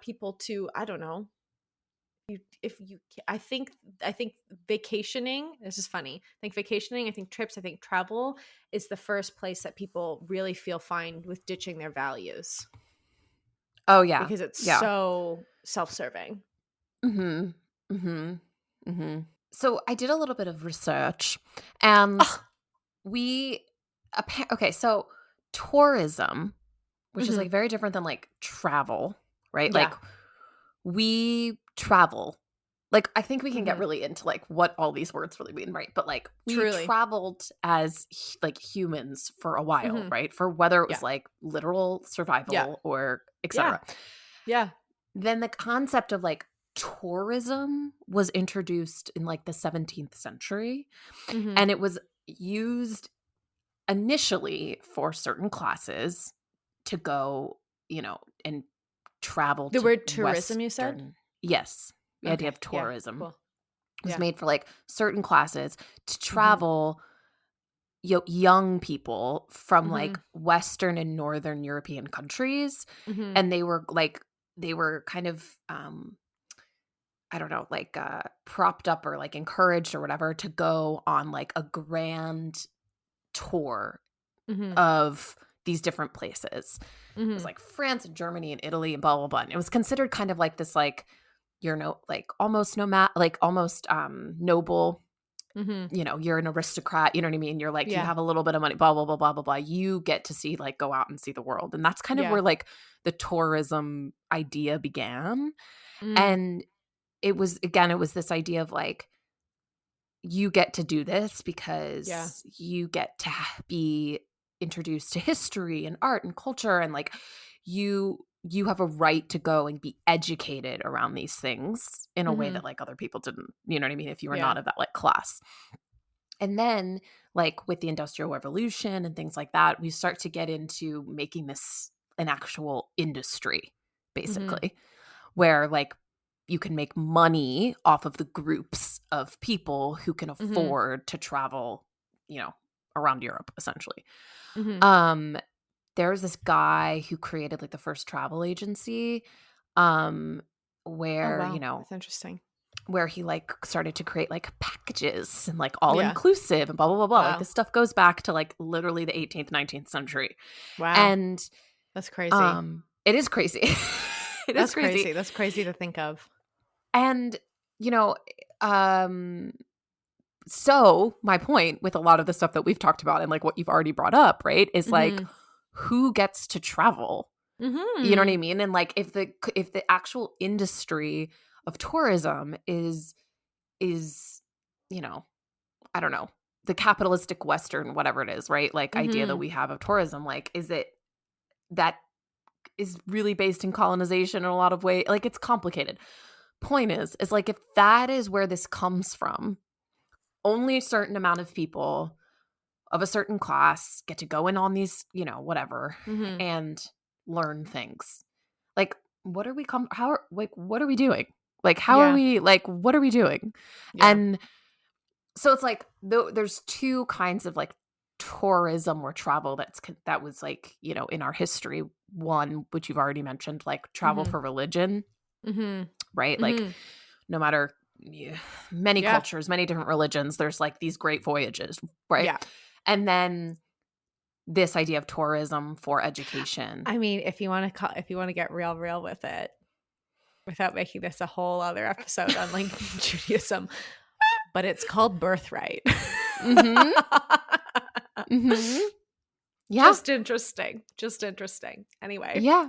[SPEAKER 2] people to, I don't know, you if you I think vacationing, this is funny. I think vacationing, I think trips, I think travel is the first place that people really feel fine with ditching their values,
[SPEAKER 1] Oh, yeah.
[SPEAKER 2] because it's
[SPEAKER 1] Yeah.
[SPEAKER 2] so self-serving.
[SPEAKER 1] Mhm. Mhm. Mhm. So, I did a little bit of research, and
[SPEAKER 2] Oh,
[SPEAKER 1] we okay, so tourism, which is,
[SPEAKER 2] hmm,
[SPEAKER 1] like, very different than, like, travel, right?
[SPEAKER 2] yeah,
[SPEAKER 1] Like, we travel. Like, I think we can get
[SPEAKER 2] hmm,
[SPEAKER 1] really into, like, what all these words really mean, right? But, like, we
[SPEAKER 2] truly,
[SPEAKER 1] traveled as like, humans for a while,
[SPEAKER 2] hmm,
[SPEAKER 1] right? For whether it was,
[SPEAKER 2] yeah,
[SPEAKER 1] like, literal
[SPEAKER 2] yeah,
[SPEAKER 1] survival or
[SPEAKER 2] yeah,
[SPEAKER 1] etcetera.
[SPEAKER 2] yeah,
[SPEAKER 1] Then the concept of, like, tourism was introduced in, like, the 17th century,
[SPEAKER 2] hmm.
[SPEAKER 1] and it was used initially for certain classes to go, and travel
[SPEAKER 2] The
[SPEAKER 1] to
[SPEAKER 2] word tourism, you said?
[SPEAKER 1] Western. Yes, the idea
[SPEAKER 2] Okay,
[SPEAKER 1] of
[SPEAKER 2] yeah,
[SPEAKER 1] tourism
[SPEAKER 2] cool,
[SPEAKER 1] was
[SPEAKER 2] yeah,
[SPEAKER 1] made for, like, certain classes to
[SPEAKER 2] hmm,
[SPEAKER 1] travel, young people from,
[SPEAKER 2] hmm,
[SPEAKER 1] like, Western and Northern European countries,
[SPEAKER 2] hmm,
[SPEAKER 1] and they were kind of, I don't know, like, propped up or, like, encouraged or whatever to go on, like, a grand tour
[SPEAKER 2] hmm,
[SPEAKER 1] of these different places. It was,
[SPEAKER 2] hmm,
[SPEAKER 1] like, France and Germany and Italy and blah, blah, blah, and it was considered kind of like this, like, like, almost almost, noble,
[SPEAKER 2] hmm,
[SPEAKER 1] you're an aristocrat, you know what I mean? You're, like, you
[SPEAKER 2] yeah,
[SPEAKER 1] have a little bit of money, blah, blah, blah, blah, blah, blah. You get to see, like, go out and see the world, and that's kind of
[SPEAKER 2] yeah,
[SPEAKER 1] where, like, the tourism idea began,
[SPEAKER 2] mm,
[SPEAKER 1] and it was this idea of, like, you get to do this
[SPEAKER 2] yeah,
[SPEAKER 1] because you get to be introduced to history and art and culture, and, like, you have a right to go and be educated around these things in a way
[SPEAKER 2] hmm,
[SPEAKER 1] that, like, other people didn't, you know what I mean, if you were
[SPEAKER 2] yeah,
[SPEAKER 1] not of that, like, class. And then, like, with the Industrial Revolution and things like that, we start to get into making this an actual industry,
[SPEAKER 2] hmm,
[SPEAKER 1] basically, where, like, you can make money off of the groups of people who can
[SPEAKER 2] hmm,
[SPEAKER 1] afford to travel, you know, around Europe, essentially.
[SPEAKER 2] hmm.
[SPEAKER 1] Um, there was this guy who created, like, the first travel agency, um,
[SPEAKER 2] Oh,
[SPEAKER 1] where,
[SPEAKER 2] wow, that's interesting.
[SPEAKER 1] where he, like, started to create, like, packages and, like, all
[SPEAKER 2] Yeah,
[SPEAKER 1] inclusive and blah, blah, blah, blah. Like,
[SPEAKER 2] wow,
[SPEAKER 1] this stuff goes back to, like, literally the 18th, 19th century.
[SPEAKER 2] wow,
[SPEAKER 1] And,
[SPEAKER 2] that's crazy.
[SPEAKER 1] it is crazy. It is
[SPEAKER 2] That's
[SPEAKER 1] crazy.
[SPEAKER 2] crazy. That's crazy to think of.
[SPEAKER 1] And, you know, so my point with a lot of the stuff that we've talked about and like what you've already brought up, right, is like who gets to travel? You know what I mean? And like if the actual industry of tourism is, you know, I don't know, the capitalistic Western, whatever it is, right? Like idea that we have of tourism, like, is it that is really based in colonization in a lot of ways? Like, it's complicated. Point is like, if that is where this comes from, only a certain amount of people of a certain class get to go in on these, you know, whatever, and learn things. Like, what are we what are we doing? Like, how are we, like, what are we doing?
[SPEAKER 2] Yeah.
[SPEAKER 1] And so it's like, there's two kinds of like tourism or travel that was like, you know, in our history. One, which you've already mentioned, like travel for religion, right? Like, no matter many cultures, many different religions, there's like these great voyages, right?
[SPEAKER 2] Yeah.
[SPEAKER 1] And then this idea of tourism for education.
[SPEAKER 2] I mean, if you want to get real with it, without making this a whole other episode on like Judaism, but it's called birthright.
[SPEAKER 1] Yeah.
[SPEAKER 2] Just interesting. Anyway.
[SPEAKER 1] Yeah.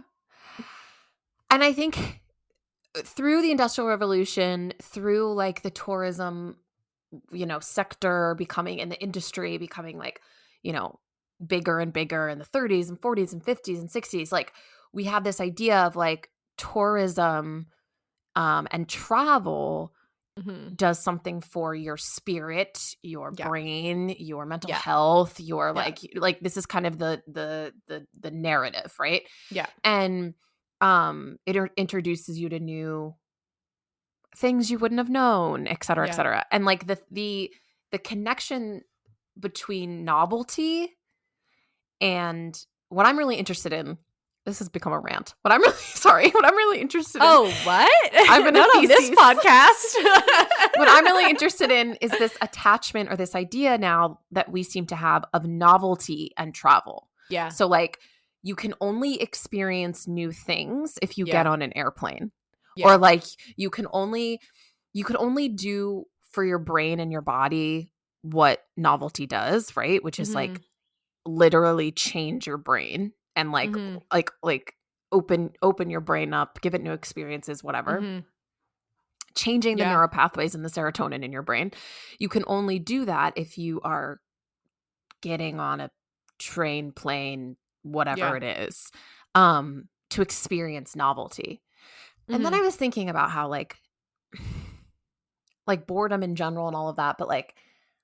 [SPEAKER 1] And I think through the Industrial Revolution, through like the tourism, you know, sector becoming, and the industry becoming like, you know, bigger and bigger in the 30s and 40s and 50s and 60s, like we have this idea of like tourism and travel does something for your spirit, your brain, your mental health, your like this is kind of the narrative, right?
[SPEAKER 2] Yeah.
[SPEAKER 1] And it introduces you to new things you wouldn't have known, et cetera, et cetera. And like the connection between novelty and what I'm really interested in. This has become a rant. What I'm really interested in.
[SPEAKER 2] Oh, what?
[SPEAKER 1] I'm in
[SPEAKER 2] not on this podcast.
[SPEAKER 1] What I'm really interested in is this attachment, or this idea now that we seem to have, of novelty and travel.
[SPEAKER 2] Yeah.
[SPEAKER 1] So like, you can only experience new things if you get on an airplane. Yeah. Or like you could only do for your brain and your body what novelty does, right? Which is like literally change your brain and like open your brain up, give it new experiences, whatever. Changing the neural pathways and the serotonin in your brain. You can only do that if you are getting on a train, plane, whatever it is, to experience novelty. And then I was thinking about how like boredom in general and all of that, but like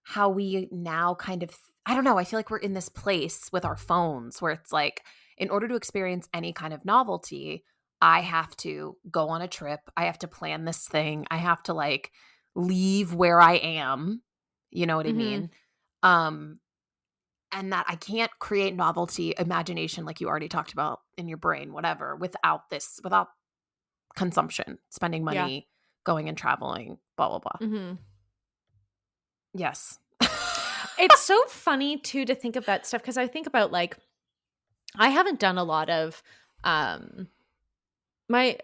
[SPEAKER 1] how we now kind of, I don't know, I feel like we're in this place with our phones where it's like, in order to experience any kind of novelty, I have to go on a trip. I have to plan this thing. I have to like leave where I am. You know what I mean? And that I can't create novelty, imagination, like you already talked about in your brain, whatever, without consumption, spending money, going and traveling, blah, blah, blah. Yes.
[SPEAKER 2] It's so funny too to think of that stuff, because I think about like, I haven't done a lot of I'm trying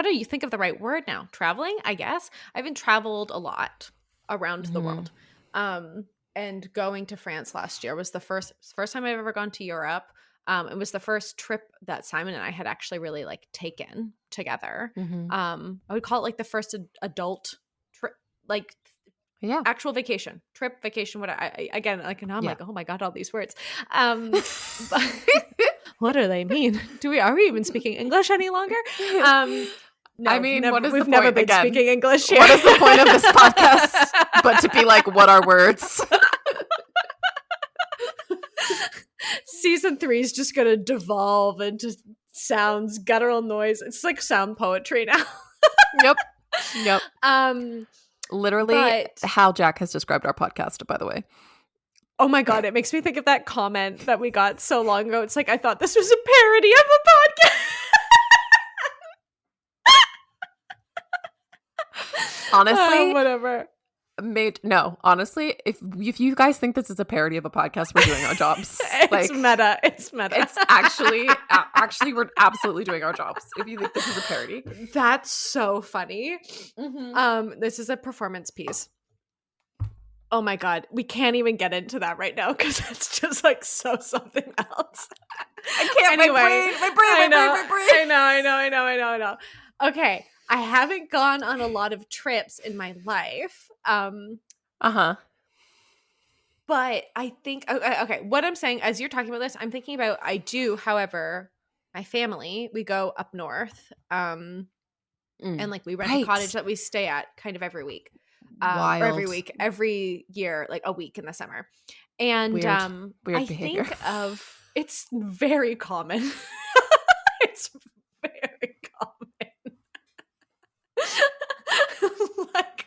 [SPEAKER 2] to think of the right word now. Traveling, I guess. I haven't traveled a lot around the world. And going to France last year was the first time I've ever gone to Europe. It was the first trip that Simon and I had actually really like taken together. I would call it like the first adult trip, like actual vacation, what again, like now I'm like, oh my God, all these words. What do they mean? Are we even speaking English any longer? No,
[SPEAKER 1] I mean,
[SPEAKER 2] we've never been speaking English here.
[SPEAKER 1] What is the point of this podcast but to be like, what are words?
[SPEAKER 2] Season 3 is just gonna devolve into sounds, guttural noise. It's like sound poetry now.
[SPEAKER 1] Yep. Literally how Jacque has described our podcast, by the way.
[SPEAKER 2] Oh my God, it makes me think of that comment that we got so long ago. It's like, I thought this was a parody of a podcast.
[SPEAKER 1] Honestly,
[SPEAKER 2] whatever.
[SPEAKER 1] No, honestly, if you guys think this is a parody of a podcast, we're doing our jobs.
[SPEAKER 2] It's meta. It's meta.
[SPEAKER 1] It's actually we're absolutely doing our jobs. If you think this is a parody,
[SPEAKER 2] That's so funny. This is a performance piece. Oh my God. We can't even get into that right now because it's just like so something else.
[SPEAKER 1] I can't.
[SPEAKER 2] Anyway,
[SPEAKER 1] my brain.
[SPEAKER 2] I know. Okay. I haven't gone on a lot of trips in my life. But I think, okay, what I'm saying as you're talking about this, I'm thinking about, I do, however, my family, we go up north. And like we rent a cottage that we stay at kind of every week.
[SPEAKER 1] Wild.
[SPEAKER 2] Or every year, like a week in the summer. And
[SPEAKER 1] weird
[SPEAKER 2] I
[SPEAKER 1] behavior.
[SPEAKER 2] think of, it's very common. It's very common. Like,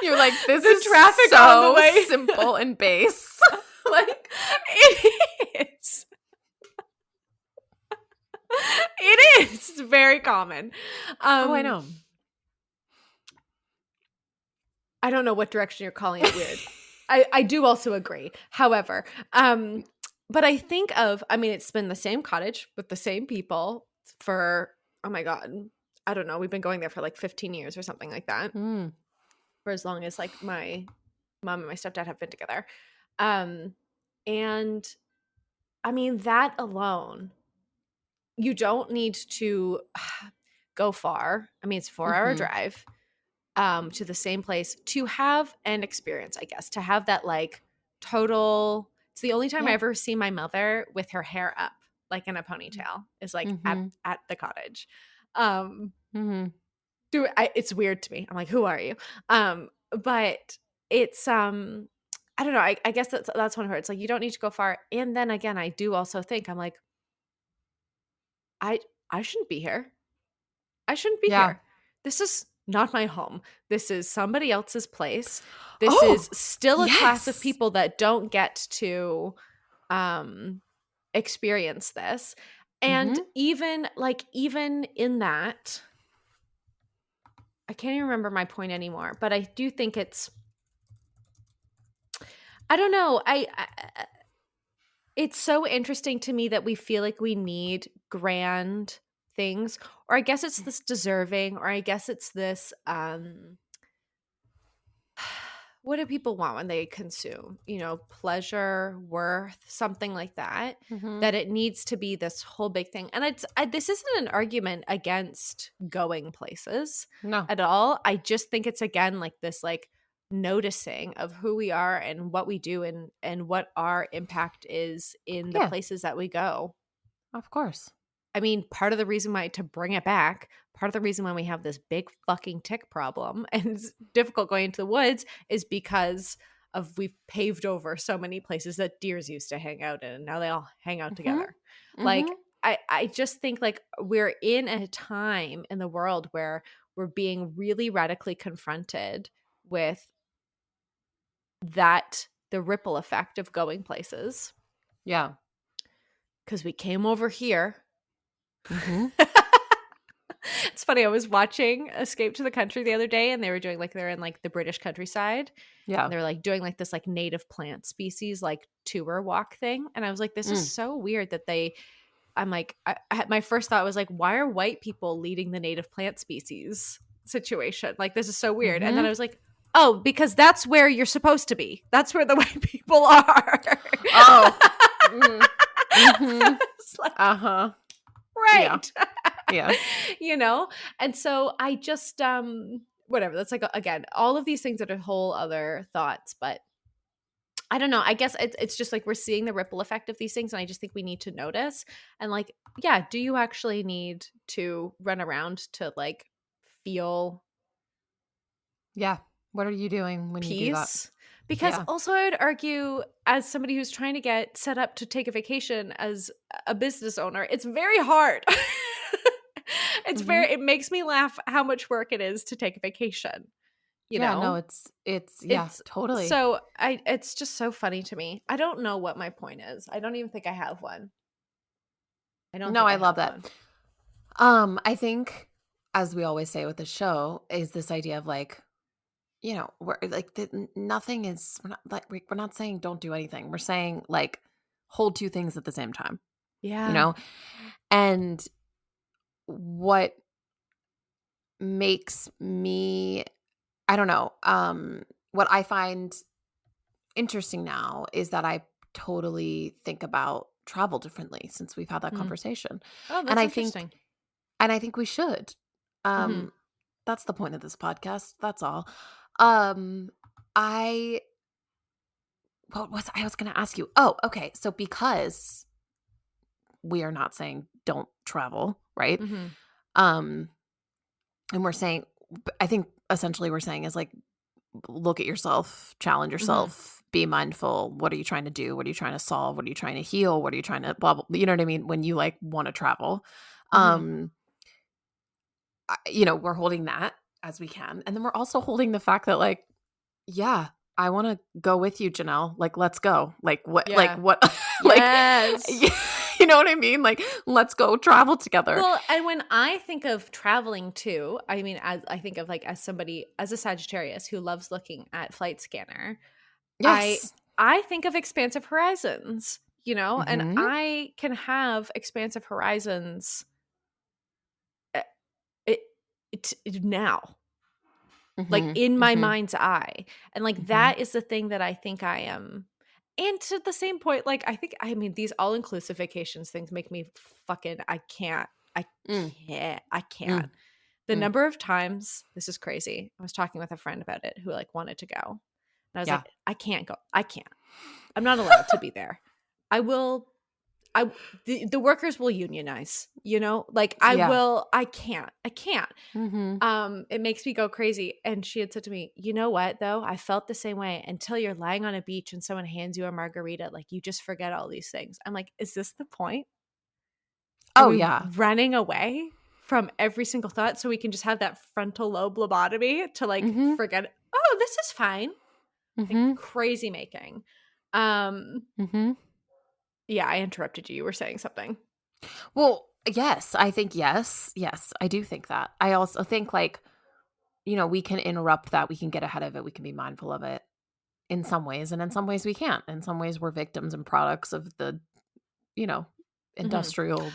[SPEAKER 1] you're like, this
[SPEAKER 2] the
[SPEAKER 1] is
[SPEAKER 2] traffic
[SPEAKER 1] so
[SPEAKER 2] on the way.
[SPEAKER 1] simple and base.
[SPEAKER 2] Like, it is. It is. It's very common.
[SPEAKER 1] I know.
[SPEAKER 2] I don't know what direction you're calling it weird. I do also agree. However, but I think of, I mean, it's been the same cottage with the same people for, oh my God, I don't know. We've been going there for like 15 years or something like that. For as long as like my mom and my stepdad have been together. And I mean, that alone, you don't need to go far. I mean, it's a 4-hour drive to the same place to have an experience, I guess, to have that like total. It's the only time I ever see my mother with her hair up, like in a ponytail, is like at the cottage. It's weird to me. I'm like, who are you? But it's I don't know. I guess that's one of her. It's like you don't need to go far. And then again, I do also think I'm like, I shouldn't be here. I shouldn't be here. This is not my home. This is somebody else's place. This is still a class of people that don't get to experience this. And even in that, I can't even remember my point anymore, but I do think it's, I don't know. It's so interesting to me that we feel like we need grand things, or I guess it's this deserving, or I guess it's this, what do people want when they consume? You know, pleasure, worth, something like that, that it needs to be this whole big thing. And this isn't an argument against going places at all. I just think it's, again, like this, like, noticing of who we are and what we do and what our impact is in the places that we go.
[SPEAKER 1] Of course.
[SPEAKER 2] I mean, part of the reason why, to bring it back, part of the reason why we have this big fucking tick problem and it's difficult going into the woods is because of we've paved over so many places that deers used to hang out in, and now they all hang out together. Like, I just think like we're in a time in the world where we're being really radically confronted with the ripple effect of going places.
[SPEAKER 1] Yeah.
[SPEAKER 2] Because we came over here. It's funny. I was watching Escape to the Country the other day, and they were doing like, they're in like the British countryside.
[SPEAKER 1] Yeah.
[SPEAKER 2] And they're like doing like this like native plant species like tour walk thing. And I was like, this is so weird that I'm like, my first thought was like, why are white people leading the native plant species situation? Like, this is so weird. And then I was like, oh, because that's where you're supposed to be. That's where the white people are.
[SPEAKER 1] Oh.
[SPEAKER 2] It's like, right.
[SPEAKER 1] Yeah.
[SPEAKER 2] You know? And so I just whatever. That's like, again, all of these things that are whole other thoughts, but I don't know. I guess it's just like we're seeing the ripple effect of these things, and I just think we need to notice. And like, yeah, do you actually need to run around to like feel
[SPEAKER 1] what are you doing when
[SPEAKER 2] peace?
[SPEAKER 1] you do that?
[SPEAKER 2] Because also I would argue, as somebody who's trying to get set up to take a vacation as a business owner, it's very hard. It makes me laugh how much work it is to take a vacation. You know?
[SPEAKER 1] No, it's totally.
[SPEAKER 2] So it's just so funny to me. I don't know what my point is. I don't even think I have one.
[SPEAKER 1] I love that. I think, as we always say with the show, is this idea of like, we're like nothing is, we're not saying don't do anything. We're saying like hold two things at the same time, you
[SPEAKER 2] Yeah.
[SPEAKER 1] know? And what makes me, I don't know, what I find interesting now is that I totally think about travel differently since we've had that
[SPEAKER 2] Mm.
[SPEAKER 1] conversation.
[SPEAKER 2] Oh,
[SPEAKER 1] And
[SPEAKER 2] that's
[SPEAKER 1] I think
[SPEAKER 2] interesting.
[SPEAKER 1] and I think we should.
[SPEAKER 2] Mhm.
[SPEAKER 1] Um that's the point of this podcast. That's all. Um I what was I was going to ask you? Oh, okay. So because we are not saying don't travel, right?
[SPEAKER 2] Mhm.
[SPEAKER 1] Um and we're saying, I think essentially we're saying is like look at yourself, challenge
[SPEAKER 2] Mhm.
[SPEAKER 1] yourself, be mindful. What are you trying to do? What are you trying to solve? What are you trying to heal? What are you trying to blah, blah, you know what I mean? When you like want to travel,
[SPEAKER 2] Mhm.
[SPEAKER 1] um, we're holding that as we can. And then we're also holding the fact that like, yeah, I want to go with you, Janelle. Like, let's go.
[SPEAKER 2] Yeah.
[SPEAKER 1] What, like,
[SPEAKER 2] Yes.
[SPEAKER 1] you know what I mean? Like, let's go travel together.
[SPEAKER 2] Well, and when I think of traveling too, I mean, as I think of like as somebody as a Sagittarius who loves looking at Flight Scanner, I
[SPEAKER 1] Yes.
[SPEAKER 2] I think of expansive horizons, and
[SPEAKER 1] Mm-hmm.
[SPEAKER 2] I can have expansive horizons uh, it, now, like
[SPEAKER 1] Mm-hmm.
[SPEAKER 2] in my
[SPEAKER 1] Mm-hmm.
[SPEAKER 2] mind's eye. And like
[SPEAKER 1] Mm-hmm.
[SPEAKER 2] that is the thing that I think I am. And to the same point, like I mean, these all inclusive vacations things make me fucking, I
[SPEAKER 1] Mm,
[SPEAKER 2] I can't.
[SPEAKER 1] mm,
[SPEAKER 2] The
[SPEAKER 1] mm.
[SPEAKER 2] number of times, this is crazy. I was talking with a friend about it who like wanted to go. And I was
[SPEAKER 1] Yeah.
[SPEAKER 2] like, I can't go. I can't. I'm not allowed to be there. I will I the workers will unionize, Like
[SPEAKER 1] Yeah.
[SPEAKER 2] I can't. I can't.
[SPEAKER 1] Mm-hmm.
[SPEAKER 2] It makes me go crazy. And she had said to me, "You know what though? I felt the same way until you're lying on a beach and someone hands you a margarita, like you just forget all these things." I'm like, "Is this the point? Are
[SPEAKER 1] Oh,
[SPEAKER 2] we
[SPEAKER 1] yeah.
[SPEAKER 2] running away from every single thought so we can just have that frontal lobe lobotomy to like
[SPEAKER 1] Mm-hmm.
[SPEAKER 2] forget, oh, this is fine." Like
[SPEAKER 1] Mm-hmm.
[SPEAKER 2] crazy making. Um
[SPEAKER 1] Mm-hmm.
[SPEAKER 2] yeah, I interrupted you. You were saying something.
[SPEAKER 1] Well, yes, I think yes. Yes, I do think that. I also think like, we can interrupt that. We can get ahead of it. We can be mindful of it in some ways. And in some ways we can't. In some ways we're victims and products of the, you know,
[SPEAKER 2] Mhm.
[SPEAKER 1] industrial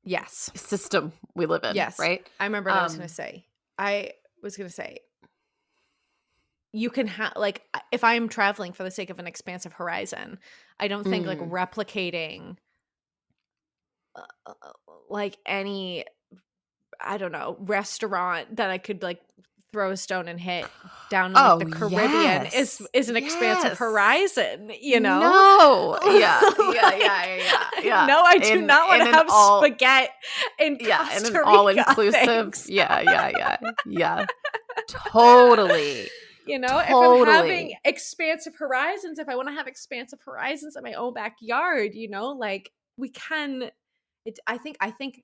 [SPEAKER 2] Yes.
[SPEAKER 1] system we live in,
[SPEAKER 2] Yes.
[SPEAKER 1] right?
[SPEAKER 2] I remember what I was going to
[SPEAKER 1] Um,
[SPEAKER 2] say. I was going to say you can have like if I'm traveling for the sake of an expansive horizon, I don't think like
[SPEAKER 1] mm.
[SPEAKER 2] replicating uh, uh, like any, I don't know, restaurant that I could like throw a stone and hit down in like the
[SPEAKER 1] Oh,
[SPEAKER 2] Caribbean
[SPEAKER 1] yes.
[SPEAKER 2] is an expansive
[SPEAKER 1] Yes.
[SPEAKER 2] horizon,
[SPEAKER 1] No. Yeah. Yeah.
[SPEAKER 2] Like,
[SPEAKER 1] Yeah. Yeah. Yeah. Yeah.
[SPEAKER 2] no, I do
[SPEAKER 1] In
[SPEAKER 2] not want
[SPEAKER 1] in
[SPEAKER 2] to
[SPEAKER 1] an
[SPEAKER 2] have
[SPEAKER 1] all
[SPEAKER 2] spaghetti in
[SPEAKER 1] Yeah, and an
[SPEAKER 2] Costa Rica.
[SPEAKER 1] all-inclusive,
[SPEAKER 2] Thanks.
[SPEAKER 1] yeah, yeah, yeah, yeah. Totally.
[SPEAKER 2] If I'm having
[SPEAKER 1] Totally.
[SPEAKER 2] expansive horizons, if I want to have expansive horizons in my own backyard, like we can. I think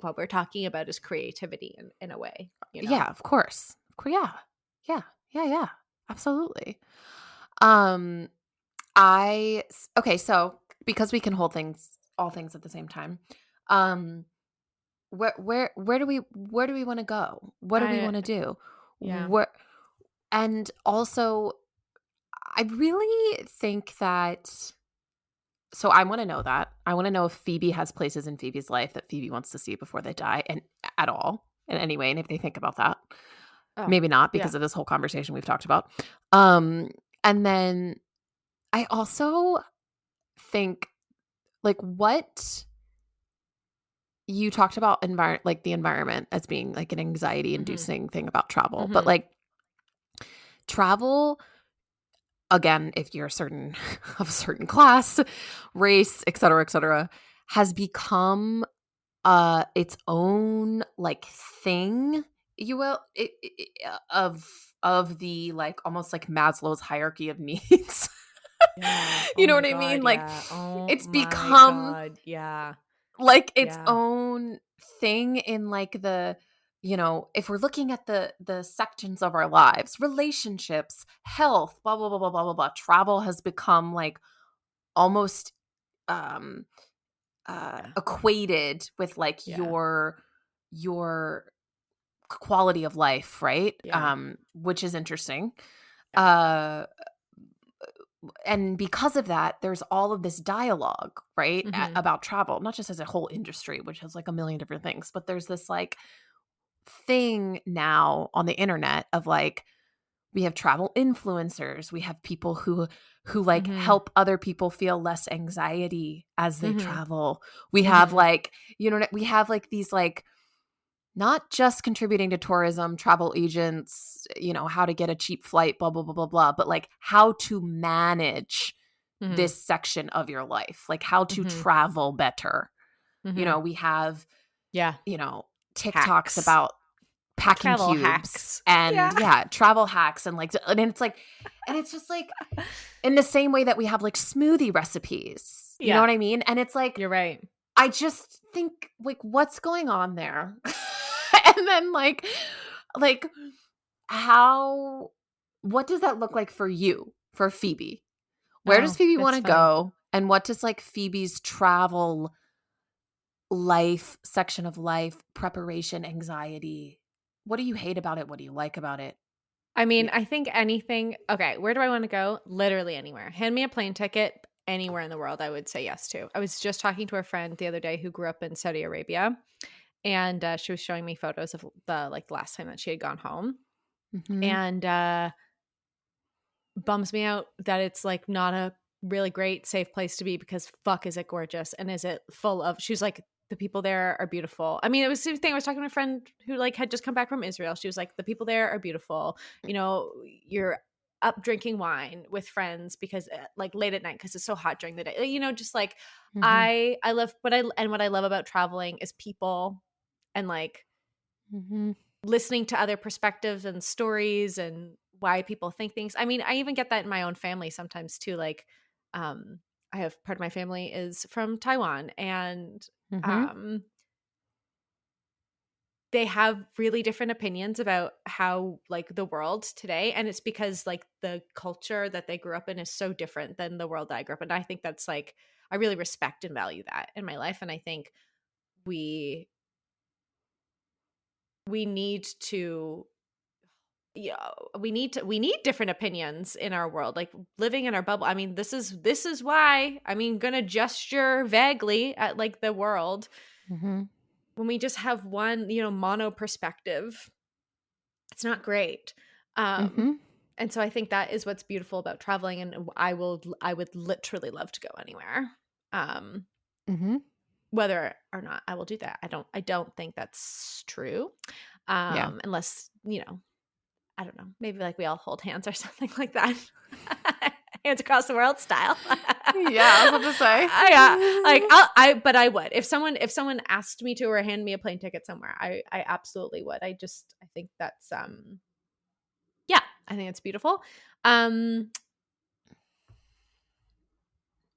[SPEAKER 2] what we're talking about is creativity in a way.
[SPEAKER 1] Yeah, of course. Yeah. Yeah. Yeah, yeah. Absolutely. Um, okay, so because we can hold all things at the same time, um, where do we wanna go? What do we
[SPEAKER 2] I
[SPEAKER 1] wanna do?
[SPEAKER 2] Yeah.
[SPEAKER 1] Where and also, I really think that so I wanna know that. I wanna know if Phoebe has places in Phoebe's life that Phoebe wants to see before they die, and at all, in any way, and if they think about that.
[SPEAKER 2] Oh,
[SPEAKER 1] Maybe not
[SPEAKER 2] yeah.
[SPEAKER 1] because of this whole conversation we've talked about. Um, and then I also think, like, what you talked about like, the environment as being, like, an
[SPEAKER 2] Mhm.
[SPEAKER 1] anxiety-inducing thing about travel, but,
[SPEAKER 2] Mhm.
[SPEAKER 1] like, travel, again, if you're of a certain class, race, et cetera, has become its own like thing, you will of the like almost like Maslow's hierarchy of needs.
[SPEAKER 2] Yeah.
[SPEAKER 1] You
[SPEAKER 2] Oh
[SPEAKER 1] know
[SPEAKER 2] my
[SPEAKER 1] what I mean?
[SPEAKER 2] god,
[SPEAKER 1] Like
[SPEAKER 2] yeah. Oh
[SPEAKER 1] it's
[SPEAKER 2] my
[SPEAKER 1] become
[SPEAKER 2] god, yeah.
[SPEAKER 1] like its
[SPEAKER 2] Yeah.
[SPEAKER 1] own thing in like if we're looking at the sections of our lives, relationships, health, blah blah blah blah blah blah blah. Travel has become like almost um
[SPEAKER 2] Yeah.
[SPEAKER 1] equated with like
[SPEAKER 2] Yeah.
[SPEAKER 1] your quality of life, right?
[SPEAKER 2] Yeah.
[SPEAKER 1] Which is interesting.
[SPEAKER 2] Yeah.
[SPEAKER 1] Uh, and because of that, there's all of this dialogue, right,
[SPEAKER 2] Mhm.
[SPEAKER 1] about travel, not just as a whole industry, which has like a million different things, but there's this like thing now on the internet of like, we have travel influencers, we have people who like
[SPEAKER 2] Mhm.
[SPEAKER 1] help other people feel less anxiety as they
[SPEAKER 2] Mhm.
[SPEAKER 1] travel. We have
[SPEAKER 2] Mhm.
[SPEAKER 1] like, we have like these like not just contributing to tourism, travel agents, how to get a cheap flight, blah, blah, blah, blah, blah, but like how to manage
[SPEAKER 2] Mhm.
[SPEAKER 1] this section of your life, like how to
[SPEAKER 2] Mhm.
[SPEAKER 1] travel better.
[SPEAKER 2] Mhm.
[SPEAKER 1] We have,
[SPEAKER 2] Yeah.
[SPEAKER 1] TikToks
[SPEAKER 2] Hacks.
[SPEAKER 1] about packing
[SPEAKER 2] Travel
[SPEAKER 1] cubes
[SPEAKER 2] hacks.
[SPEAKER 1] and
[SPEAKER 2] Yeah.
[SPEAKER 1] yeah, travel hacks and like, and it's like, and it's just like in the same way that we have like smoothie recipes, you know
[SPEAKER 2] Yeah.
[SPEAKER 1] what I mean? And it's like,
[SPEAKER 2] You're right.
[SPEAKER 1] I just think like, what's going on there? And then like what does that look like for you, for Phoebe? Where does
[SPEAKER 2] Oh,
[SPEAKER 1] Phoebe want
[SPEAKER 2] that's
[SPEAKER 1] to
[SPEAKER 2] funny.
[SPEAKER 1] go? And what does like Phoebe's travel life, section of life, preparation, anxiety? What do you hate about it? What do you like about it?
[SPEAKER 2] I
[SPEAKER 1] Yeah.
[SPEAKER 2] mean, I think anything. Okay, where do I want to go? Literally anywhere. Hand me a plane ticket anywhere in the world, I would say yes to. I was just talking to a friend the other day who grew up in Saudi Arabia, and she was showing me photos of the last time that she had gone home,
[SPEAKER 1] Mhm.
[SPEAKER 2] and bums me out that it's like not a really great safe place to be because fuck is it gorgeous and is it full of, she was like, the people there are beautiful. I mean, it was the thing, I was talking to a friend who like had just come back from Israel. She was like, the people there are beautiful. You're up drinking wine with friends because like late at night because it's so hot during the day. Just like
[SPEAKER 1] Mhm.
[SPEAKER 2] I love what I love about traveling is people and like
[SPEAKER 1] Mhm.
[SPEAKER 2] listening to other perspectives and stories and why people think things. I mean, I even get that in my own family sometimes too. Like, I have part of my family is from Taiwan, and
[SPEAKER 1] Mhm.
[SPEAKER 2] um, they have really different opinions about how like the world today, and it's because like the culture that they grew up in is so different than the world that I grew up in. I think that's like I really respect and value that in my life, and I think we we need to yeah we need different opinions in our world, like living in our bubble. I mean, this is why, I mean, gonna gesture vaguely at like the world.
[SPEAKER 1] Mhm.
[SPEAKER 2] When we just have one mono perspective, it's not great. um
[SPEAKER 1] Mhm.
[SPEAKER 2] and so I think that is what's beautiful about traveling, and I would literally love to go anywhere, um
[SPEAKER 1] Mhm.
[SPEAKER 2] whether or not I will do that, I don't think that's true,
[SPEAKER 1] Yeah.
[SPEAKER 2] unless I don't know, maybe like we all hold hands or something like that. Hands across the world style.
[SPEAKER 1] Yeah, I was about to say.
[SPEAKER 2] Yeah, like but I would. If someone asked me to or hand me a plane ticket somewhere, I absolutely would. I think that's yeah, I think it's beautiful. Um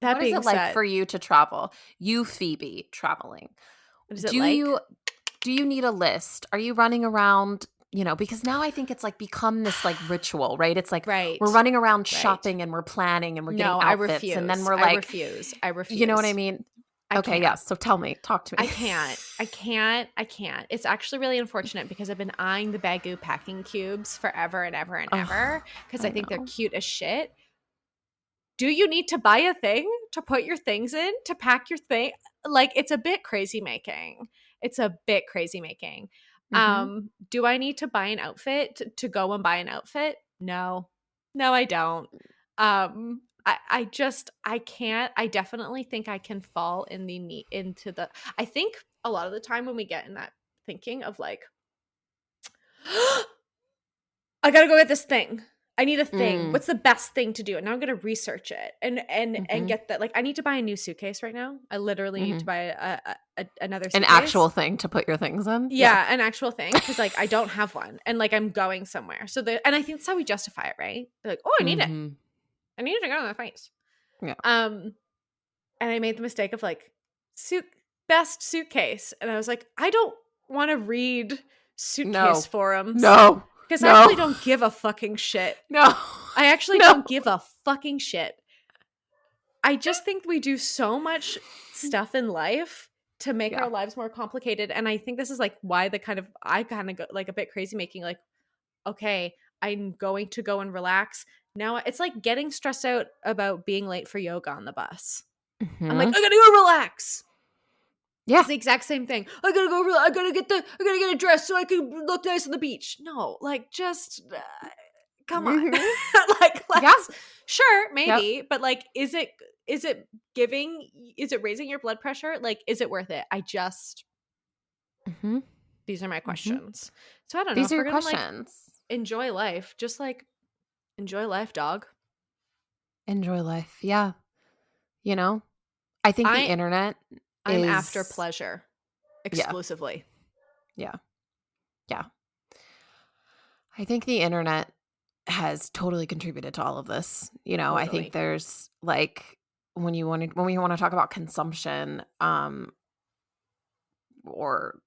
[SPEAKER 2] that
[SPEAKER 1] What is
[SPEAKER 2] being
[SPEAKER 1] it like
[SPEAKER 2] said,
[SPEAKER 1] for you to travel? You, Phoebe, traveling.
[SPEAKER 2] what is it
[SPEAKER 1] Do
[SPEAKER 2] like?
[SPEAKER 1] you do you need a list? Are you running around, because now I think it's like become this like ritual, right? It's like we're
[SPEAKER 2] Right.
[SPEAKER 1] running around
[SPEAKER 2] Right.
[SPEAKER 1] shopping and we're planning and we're getting
[SPEAKER 2] No, I
[SPEAKER 1] outfits and then
[SPEAKER 2] refuse.
[SPEAKER 1] we're
[SPEAKER 2] I
[SPEAKER 1] like,
[SPEAKER 2] refuse. I
[SPEAKER 1] you know what I
[SPEAKER 2] refuse.
[SPEAKER 1] mean?
[SPEAKER 2] I
[SPEAKER 1] Okay,
[SPEAKER 2] can't.
[SPEAKER 1] yes. So tell me, talk to
[SPEAKER 2] I
[SPEAKER 1] me.
[SPEAKER 2] can't. I can't. I can't. It's actually really unfortunate because I've been eyeing the Baggu packing cubes forever and ever and ever
[SPEAKER 1] Oh,
[SPEAKER 2] because I
[SPEAKER 1] I
[SPEAKER 2] think they're
[SPEAKER 1] know.
[SPEAKER 2] cute as shit. Do you need to buy a thing to put your things in, to pack your thing? Like, it's a bit crazy making. It's a bit crazy making.
[SPEAKER 1] Mhm.
[SPEAKER 2] Do I need to buy an outfit to go and buy an outfit? No. No, I don't. I can't. I definitely think I can fall in the into the I think a lot of the time when we get in that thinking of like I gotta go get this thing. I need a thing.
[SPEAKER 1] Mm.
[SPEAKER 2] What's the best thing to do? And now I'm gonna research it and
[SPEAKER 1] Mhm.
[SPEAKER 2] get that. Like, I need to buy a new suitcase right now. I literally need to
[SPEAKER 1] Mhm.
[SPEAKER 2] buy another
[SPEAKER 1] An
[SPEAKER 2] suitcase.
[SPEAKER 1] actual thing to put your things in? Yeah.
[SPEAKER 2] Yeah, an actual thing because like I don't have one, and like I'm going somewhere. And I think that's how we justify it, right? They're like, oh, I need it.
[SPEAKER 1] Mhm.
[SPEAKER 2] I need it to go to the place.
[SPEAKER 1] Yeah.
[SPEAKER 2] Um, and I made the mistake of like suit best suitcase, and I was like, I don't want to read suitcase
[SPEAKER 1] No.
[SPEAKER 2] forums
[SPEAKER 1] No.
[SPEAKER 2] because I actually
[SPEAKER 1] No.
[SPEAKER 2] don't give a fucking shit.
[SPEAKER 1] No.
[SPEAKER 2] I actually
[SPEAKER 1] No.
[SPEAKER 2] don't give a fucking shit. I just think we do so much stuff in life to make
[SPEAKER 1] Yeah.
[SPEAKER 2] our lives more complicated. And I think this is like why I kind of go like a bit crazy making like, okay, I'm going to go and relax. Now it's like getting stressed out about being late for yoga on the bus. I'm like,
[SPEAKER 1] Mhm.
[SPEAKER 2] I gotta go relax.
[SPEAKER 1] Yeah.
[SPEAKER 2] It's the exact same thing. I gotta go. I gotta get a dress so I can look nice on the beach. No, like just come on.
[SPEAKER 1] Mhm.
[SPEAKER 2] Like
[SPEAKER 1] Yeah.
[SPEAKER 2] let's sure
[SPEAKER 1] Yep.
[SPEAKER 2] maybe, but like, is it giving? Is it raising your blood pressure? Like, is it worth it?
[SPEAKER 1] Mhm.
[SPEAKER 2] These are my
[SPEAKER 1] Mhm.
[SPEAKER 2] questions. So I don't know
[SPEAKER 1] These
[SPEAKER 2] if
[SPEAKER 1] are
[SPEAKER 2] we're
[SPEAKER 1] your
[SPEAKER 2] gonna like
[SPEAKER 1] questions.
[SPEAKER 2] enjoy life. Just like enjoy life, dog.
[SPEAKER 1] Enjoy life. Yeah. You know? I think the
[SPEAKER 2] I
[SPEAKER 1] internet
[SPEAKER 2] I'm after
[SPEAKER 1] is
[SPEAKER 2] pleasure
[SPEAKER 1] yeah.
[SPEAKER 2] exclusively.
[SPEAKER 1] Yeah. Yeah. I think the internet has totally contributed to all of this. I think
[SPEAKER 2] Totally.
[SPEAKER 1] there's like when we want to talk about consumption or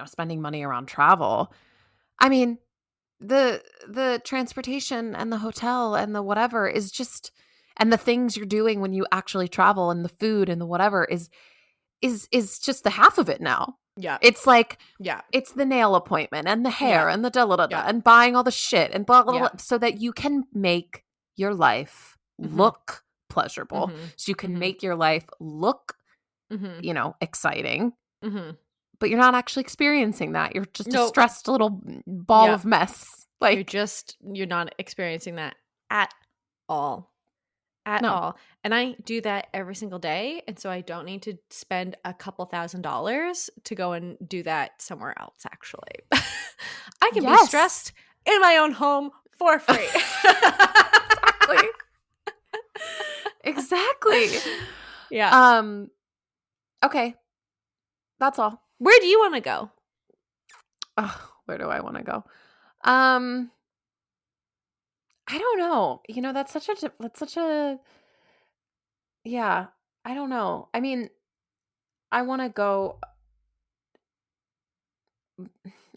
[SPEAKER 1] spending money around travel. I mean, the transportation and the hotel and the whatever is just and the things you're doing when you actually travel and the food and the whatever is just the half of it now.
[SPEAKER 2] Yeah.
[SPEAKER 1] It's like
[SPEAKER 2] Yeah.
[SPEAKER 1] it's the nail appointment and the hair
[SPEAKER 2] Yeah.
[SPEAKER 1] and the da da da da
[SPEAKER 2] Yeah.
[SPEAKER 1] and buying all the shit and blah blah blah
[SPEAKER 2] Yeah.
[SPEAKER 1] so that you can make your life
[SPEAKER 2] Mhm.
[SPEAKER 1] look pleasurable.
[SPEAKER 2] Mhm.
[SPEAKER 1] So you can
[SPEAKER 2] Mhm.
[SPEAKER 1] make your life look,
[SPEAKER 2] Mhm.
[SPEAKER 1] exciting,
[SPEAKER 2] Mhm.
[SPEAKER 1] but you're not actually experiencing that. You're just a
[SPEAKER 2] Nope.
[SPEAKER 1] stressed little ball
[SPEAKER 2] Yep.
[SPEAKER 1] of mess. Like,
[SPEAKER 2] You're not experiencing that at all. At
[SPEAKER 1] no.
[SPEAKER 2] all. And I do that every single day. And so I don't need to spend a couple $1,000s to go and do that somewhere else, actually. I can be
[SPEAKER 1] Yes.
[SPEAKER 2] stressed in my own home for free.
[SPEAKER 1] Exactly. Exactly.
[SPEAKER 2] Yeah.
[SPEAKER 1] Um, okay. That's all.
[SPEAKER 2] Where do you want to go?
[SPEAKER 1] Oh, where do I want to go? Um, I don't know. That's such a yeah, I don't know. I mean, I want to go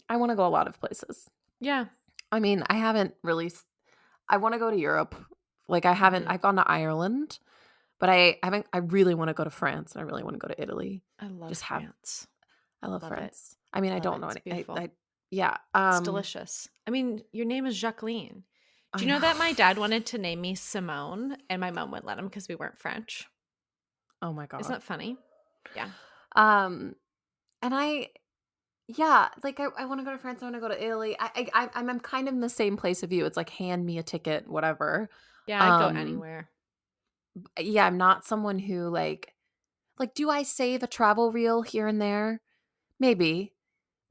[SPEAKER 1] I want to go a lot of places.
[SPEAKER 2] Yeah.
[SPEAKER 1] I mean, I haven't really I want to go to Europe. Like
[SPEAKER 2] Mhm.
[SPEAKER 1] I've gone to Ireland, but I haven't I really want to go to France and I really want to go to Italy.
[SPEAKER 2] I love
[SPEAKER 1] Just have
[SPEAKER 2] France.
[SPEAKER 1] I love
[SPEAKER 2] Love it.
[SPEAKER 1] France. I mean, I
[SPEAKER 2] Love
[SPEAKER 1] don't
[SPEAKER 2] it.
[SPEAKER 1] know
[SPEAKER 2] It's
[SPEAKER 1] any
[SPEAKER 2] beautiful.
[SPEAKER 1] yeah,
[SPEAKER 2] It's delicious. I mean, your name is Jacqueline. Do
[SPEAKER 1] I
[SPEAKER 2] you know
[SPEAKER 1] know.
[SPEAKER 2] that my dad wanted to name me Simone and my mom wouldn't let him because we weren't French?
[SPEAKER 1] Oh my
[SPEAKER 2] Isn't
[SPEAKER 1] god.
[SPEAKER 2] that funny? Yeah.
[SPEAKER 1] Um, and yeah, like I want to go to France. I want to go to Italy. I'm kind of in the same place of you. It's like hand me a ticket, whatever.
[SPEAKER 2] Yeah, I'd go
[SPEAKER 1] Um,
[SPEAKER 2] anywhere.
[SPEAKER 1] yeah, I'm not someone who like do I save a travel reel here and there? Maybe,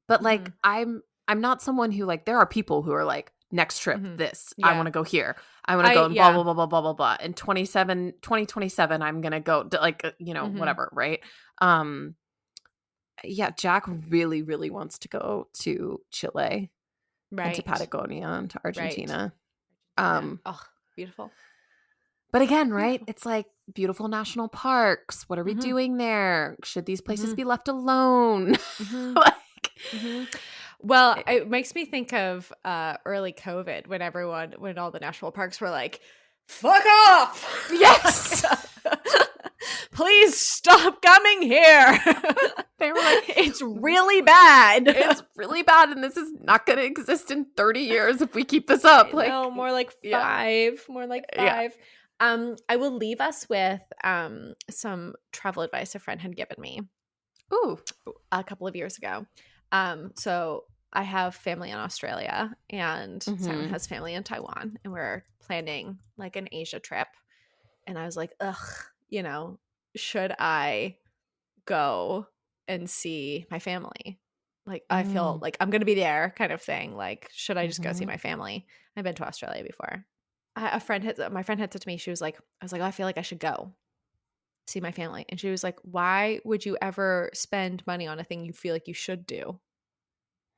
[SPEAKER 1] but like
[SPEAKER 2] Mhm.
[SPEAKER 1] I'm not someone who like there are people who are like next trip
[SPEAKER 2] Mhm.
[SPEAKER 1] this I want
[SPEAKER 2] Yeah.
[SPEAKER 1] to go here. I want to go and blah
[SPEAKER 2] Yeah.
[SPEAKER 1] blah blah blah blah blah blah. In 2027 I'm going to go like
[SPEAKER 2] Mhm.
[SPEAKER 1] whatever, right? Um yeah, Jack really, really wants to go to Chile and to
[SPEAKER 2] Right.
[SPEAKER 1] Patagonia and to
[SPEAKER 2] Right.
[SPEAKER 1] Argentina.
[SPEAKER 2] Argentina.
[SPEAKER 1] Um,
[SPEAKER 2] Oh, beautiful.
[SPEAKER 1] but again, right?
[SPEAKER 2] Beautiful.
[SPEAKER 1] It's like beautiful national parks. What are we
[SPEAKER 2] Mhm.
[SPEAKER 1] doing there? Should these places
[SPEAKER 2] Mhm.
[SPEAKER 1] be left alone?
[SPEAKER 2] Mhm.
[SPEAKER 1] Like,
[SPEAKER 2] Mhm. Well,
[SPEAKER 1] eh,
[SPEAKER 2] it makes me think of early COVID when all the national parks were like, "Fuck off!
[SPEAKER 1] yes,
[SPEAKER 2] Please stop coming here.
[SPEAKER 1] they were like,
[SPEAKER 2] It's really bad."
[SPEAKER 1] it's really bad, and this is not going to exist in 30 years if we keep this up.
[SPEAKER 2] I
[SPEAKER 1] Like,
[SPEAKER 2] know, more like
[SPEAKER 1] yeah,
[SPEAKER 2] 5, more like
[SPEAKER 1] yeah.
[SPEAKER 2] 5. I will leave us with some travel advice a friend had given me
[SPEAKER 1] Ooh,
[SPEAKER 2] a couple of years ago. So I have family in Australia and Simon
[SPEAKER 1] mm-hmm.
[SPEAKER 2] has family in Taiwan, and we're planning like an Asia trip. And I was like, ugh, should I go and see my family? Like, I feel
[SPEAKER 1] Mm,
[SPEAKER 2] like I'm going to be there kind of thing. Like, should I just go see
[SPEAKER 1] mm-hmm.
[SPEAKER 2] my family? I've been to Australia before. My friend had said to me, I was like, oh, I feel like I should go see my family. And she was like, why would you ever spend money on a thing you feel like you should do?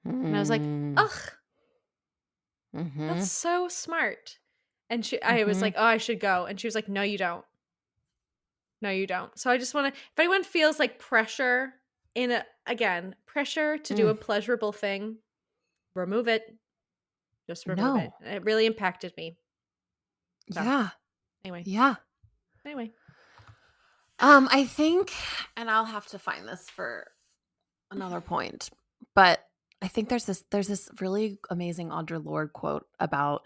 [SPEAKER 2] And I was like,
[SPEAKER 1] Mm,
[SPEAKER 2] ugh,
[SPEAKER 1] mm-hmm.
[SPEAKER 2] that's so smart. And I was
[SPEAKER 1] Mm-hmm.
[SPEAKER 2] like, oh, I should go. And she was like, no, you don't. No, you don't. So I just want to, if anyone feels like pressure pressure to do
[SPEAKER 1] Mm.
[SPEAKER 2] a pleasurable thing, remove it. Just remove it.
[SPEAKER 1] No.
[SPEAKER 2] It really impacted me. So
[SPEAKER 1] Yeah.
[SPEAKER 2] anyway,
[SPEAKER 1] Yeah.
[SPEAKER 2] anyway.
[SPEAKER 1] I think, and I'll have to find this for another point, but I think there's this really amazing Audre Lorde quote about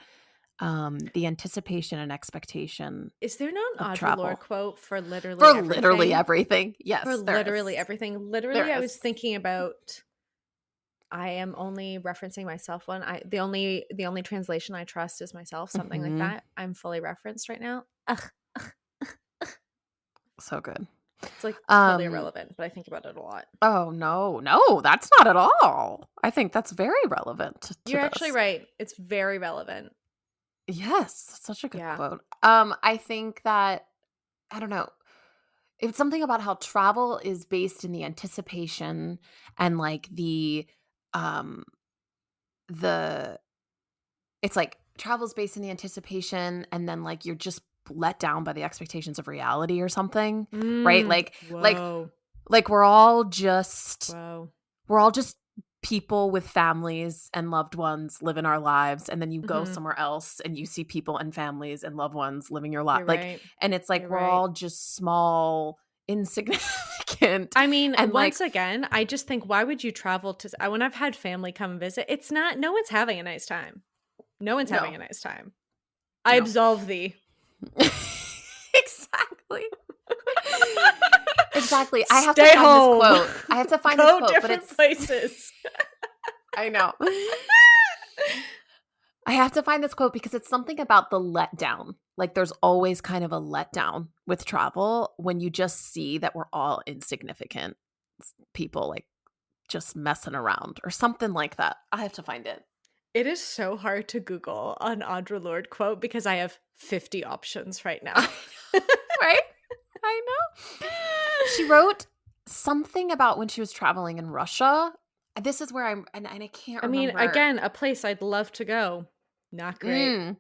[SPEAKER 1] the anticipation and expectation
[SPEAKER 2] Is there not
[SPEAKER 1] of
[SPEAKER 2] an Audre
[SPEAKER 1] travel
[SPEAKER 2] Lorde quote for literally
[SPEAKER 1] for
[SPEAKER 2] everything?
[SPEAKER 1] literally everything. Yes,
[SPEAKER 2] For
[SPEAKER 1] there
[SPEAKER 2] literally
[SPEAKER 1] is.
[SPEAKER 2] everything. Literally,
[SPEAKER 1] There
[SPEAKER 2] I was
[SPEAKER 1] is.
[SPEAKER 2] thinking about. I am only referencing myself one. The only translation I trust is myself. Something like that. I'm fully referenced right now. Ugh.
[SPEAKER 1] So good.
[SPEAKER 2] It's like totally irrelevant, but I think about it a lot.
[SPEAKER 1] Oh no, that's not at all. I think that's very relevant to
[SPEAKER 2] You're
[SPEAKER 1] this.
[SPEAKER 2] actually right. It's very relevant.
[SPEAKER 1] Yes, that's such a good
[SPEAKER 2] Yeah.
[SPEAKER 1] quote. I think that I don't know. It's something about how travel is based in the anticipation and like the it's like travel's based in the anticipation and then like you're just let down by the expectations of reality or something, right?
[SPEAKER 2] Whoa.
[SPEAKER 1] Like we're all just
[SPEAKER 2] Whoa.
[SPEAKER 1] people with families and loved ones living our lives, and then you go
[SPEAKER 2] Mhm.
[SPEAKER 1] somewhere else and you see people and families and loved ones living your life.
[SPEAKER 2] You're
[SPEAKER 1] Like,
[SPEAKER 2] right.
[SPEAKER 1] and it's like
[SPEAKER 2] You're
[SPEAKER 1] we're
[SPEAKER 2] right.
[SPEAKER 1] all just small, insignificant.
[SPEAKER 2] I mean,
[SPEAKER 1] and
[SPEAKER 2] once again, I just think, why would you travel to? When I've had family come and visit, it's not. No one's having a nice time. No one's having a nice time. I absolve thee.
[SPEAKER 1] Exactly. Exactly. I have
[SPEAKER 2] Stay
[SPEAKER 1] to find
[SPEAKER 2] home.
[SPEAKER 1] this quote. I have to find
[SPEAKER 2] Go
[SPEAKER 1] this quote,
[SPEAKER 2] different
[SPEAKER 1] but it's
[SPEAKER 2] places.
[SPEAKER 1] I know. I have to find this quote because it's something about the letdown. Like there's always kind of a letdown with travel when you just see that we're all insignificant people, like just messing around or something like that. I have to find it.
[SPEAKER 2] It is so hard to Google an Audre Lorde quote because I have 50 options right now.
[SPEAKER 1] Right? I know. She wrote something about when she was traveling in Russia. This is where and I can't remember.
[SPEAKER 2] Again, a place I'd love to go. Not great.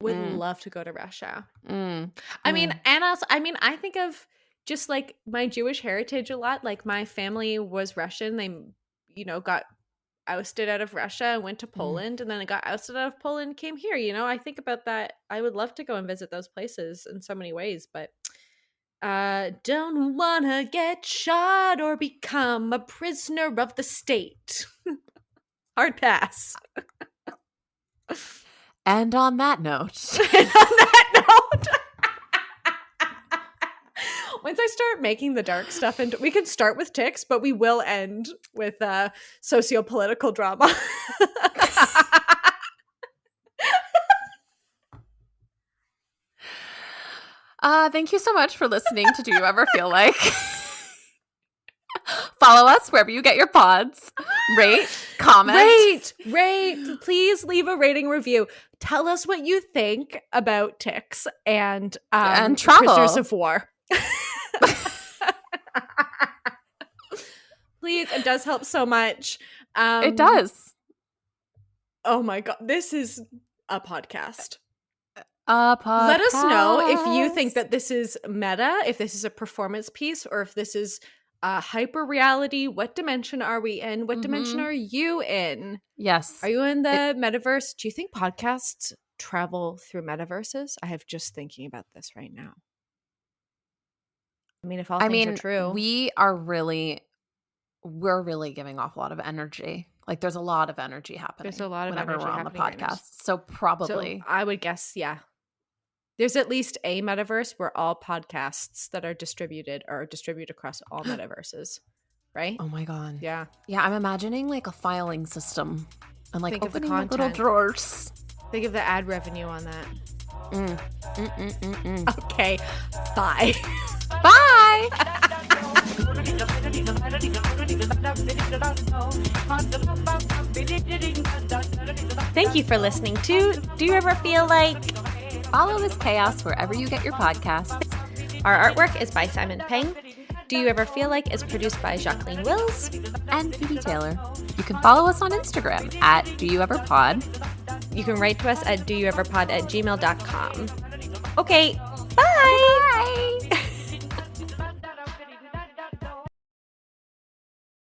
[SPEAKER 2] Would
[SPEAKER 1] Mm.
[SPEAKER 2] love to go to Russia.
[SPEAKER 1] Mm.
[SPEAKER 2] I mean, and also, I think of just like my Jewish heritage a lot. Like my family was Russian. They, got ousted out of Russia and went to Poland, and then I got ousted out of Poland, came here. I think about that. I would love to go and visit those places in so many ways, but don't wanna get shot or become a prisoner of the state. Hard pass.
[SPEAKER 1] And on that note.
[SPEAKER 2] Once I start making the dark stuff, and we can start with ticks, but we will end with socio-political drama.
[SPEAKER 1] Thank you so much for listening to Do You Ever Feel Like? Follow us wherever you get your pods. Rate, comment.
[SPEAKER 2] Rate. Please leave a rating review. Tell us what you think about ticks and
[SPEAKER 1] travel.
[SPEAKER 2] Prisoners of War. Please, it does help so much.
[SPEAKER 1] It does.
[SPEAKER 2] Oh my God. This is a podcast.
[SPEAKER 1] Let
[SPEAKER 2] us know if you think that this is meta, if this is a performance piece, or if this is hyper reality. What dimension are we in? What dimension are you in?
[SPEAKER 1] Yes.
[SPEAKER 2] Are you in the metaverse? Do you think podcasts travel through metaverses? I have just thinking about this right now. I mean, if all things are true.
[SPEAKER 1] We're really giving off a lot of energy. Like there's a lot of energy happening.
[SPEAKER 2] There's a lot of
[SPEAKER 1] whenever
[SPEAKER 2] energy
[SPEAKER 1] we're on the
[SPEAKER 2] happening right now.
[SPEAKER 1] podcast. So probably.
[SPEAKER 2] So I would guess, yeah. There's at least a metaverse where all podcasts that are distributed across all metaverses, right?
[SPEAKER 1] Oh my God.
[SPEAKER 2] Yeah.
[SPEAKER 1] Yeah, I'm imagining like a filing system and like
[SPEAKER 2] think of the
[SPEAKER 1] opening
[SPEAKER 2] content.
[SPEAKER 1] little drawers.
[SPEAKER 2] Think of the ad revenue on that. Okay. Bye.
[SPEAKER 1] Bye.
[SPEAKER 2] Thank you for listening to Do You Ever Feel Like?
[SPEAKER 1] Follow this chaos wherever you get your podcasts.
[SPEAKER 2] Our artwork is by Simon Peng. Do You Ever Feel Like is produced by Jacqueline Wills
[SPEAKER 1] and Phoebe Taylor. You can follow us on Instagram at DoYouEverPod.
[SPEAKER 2] You can write to us at doyoueverpod@gmail.com. Okay, bye!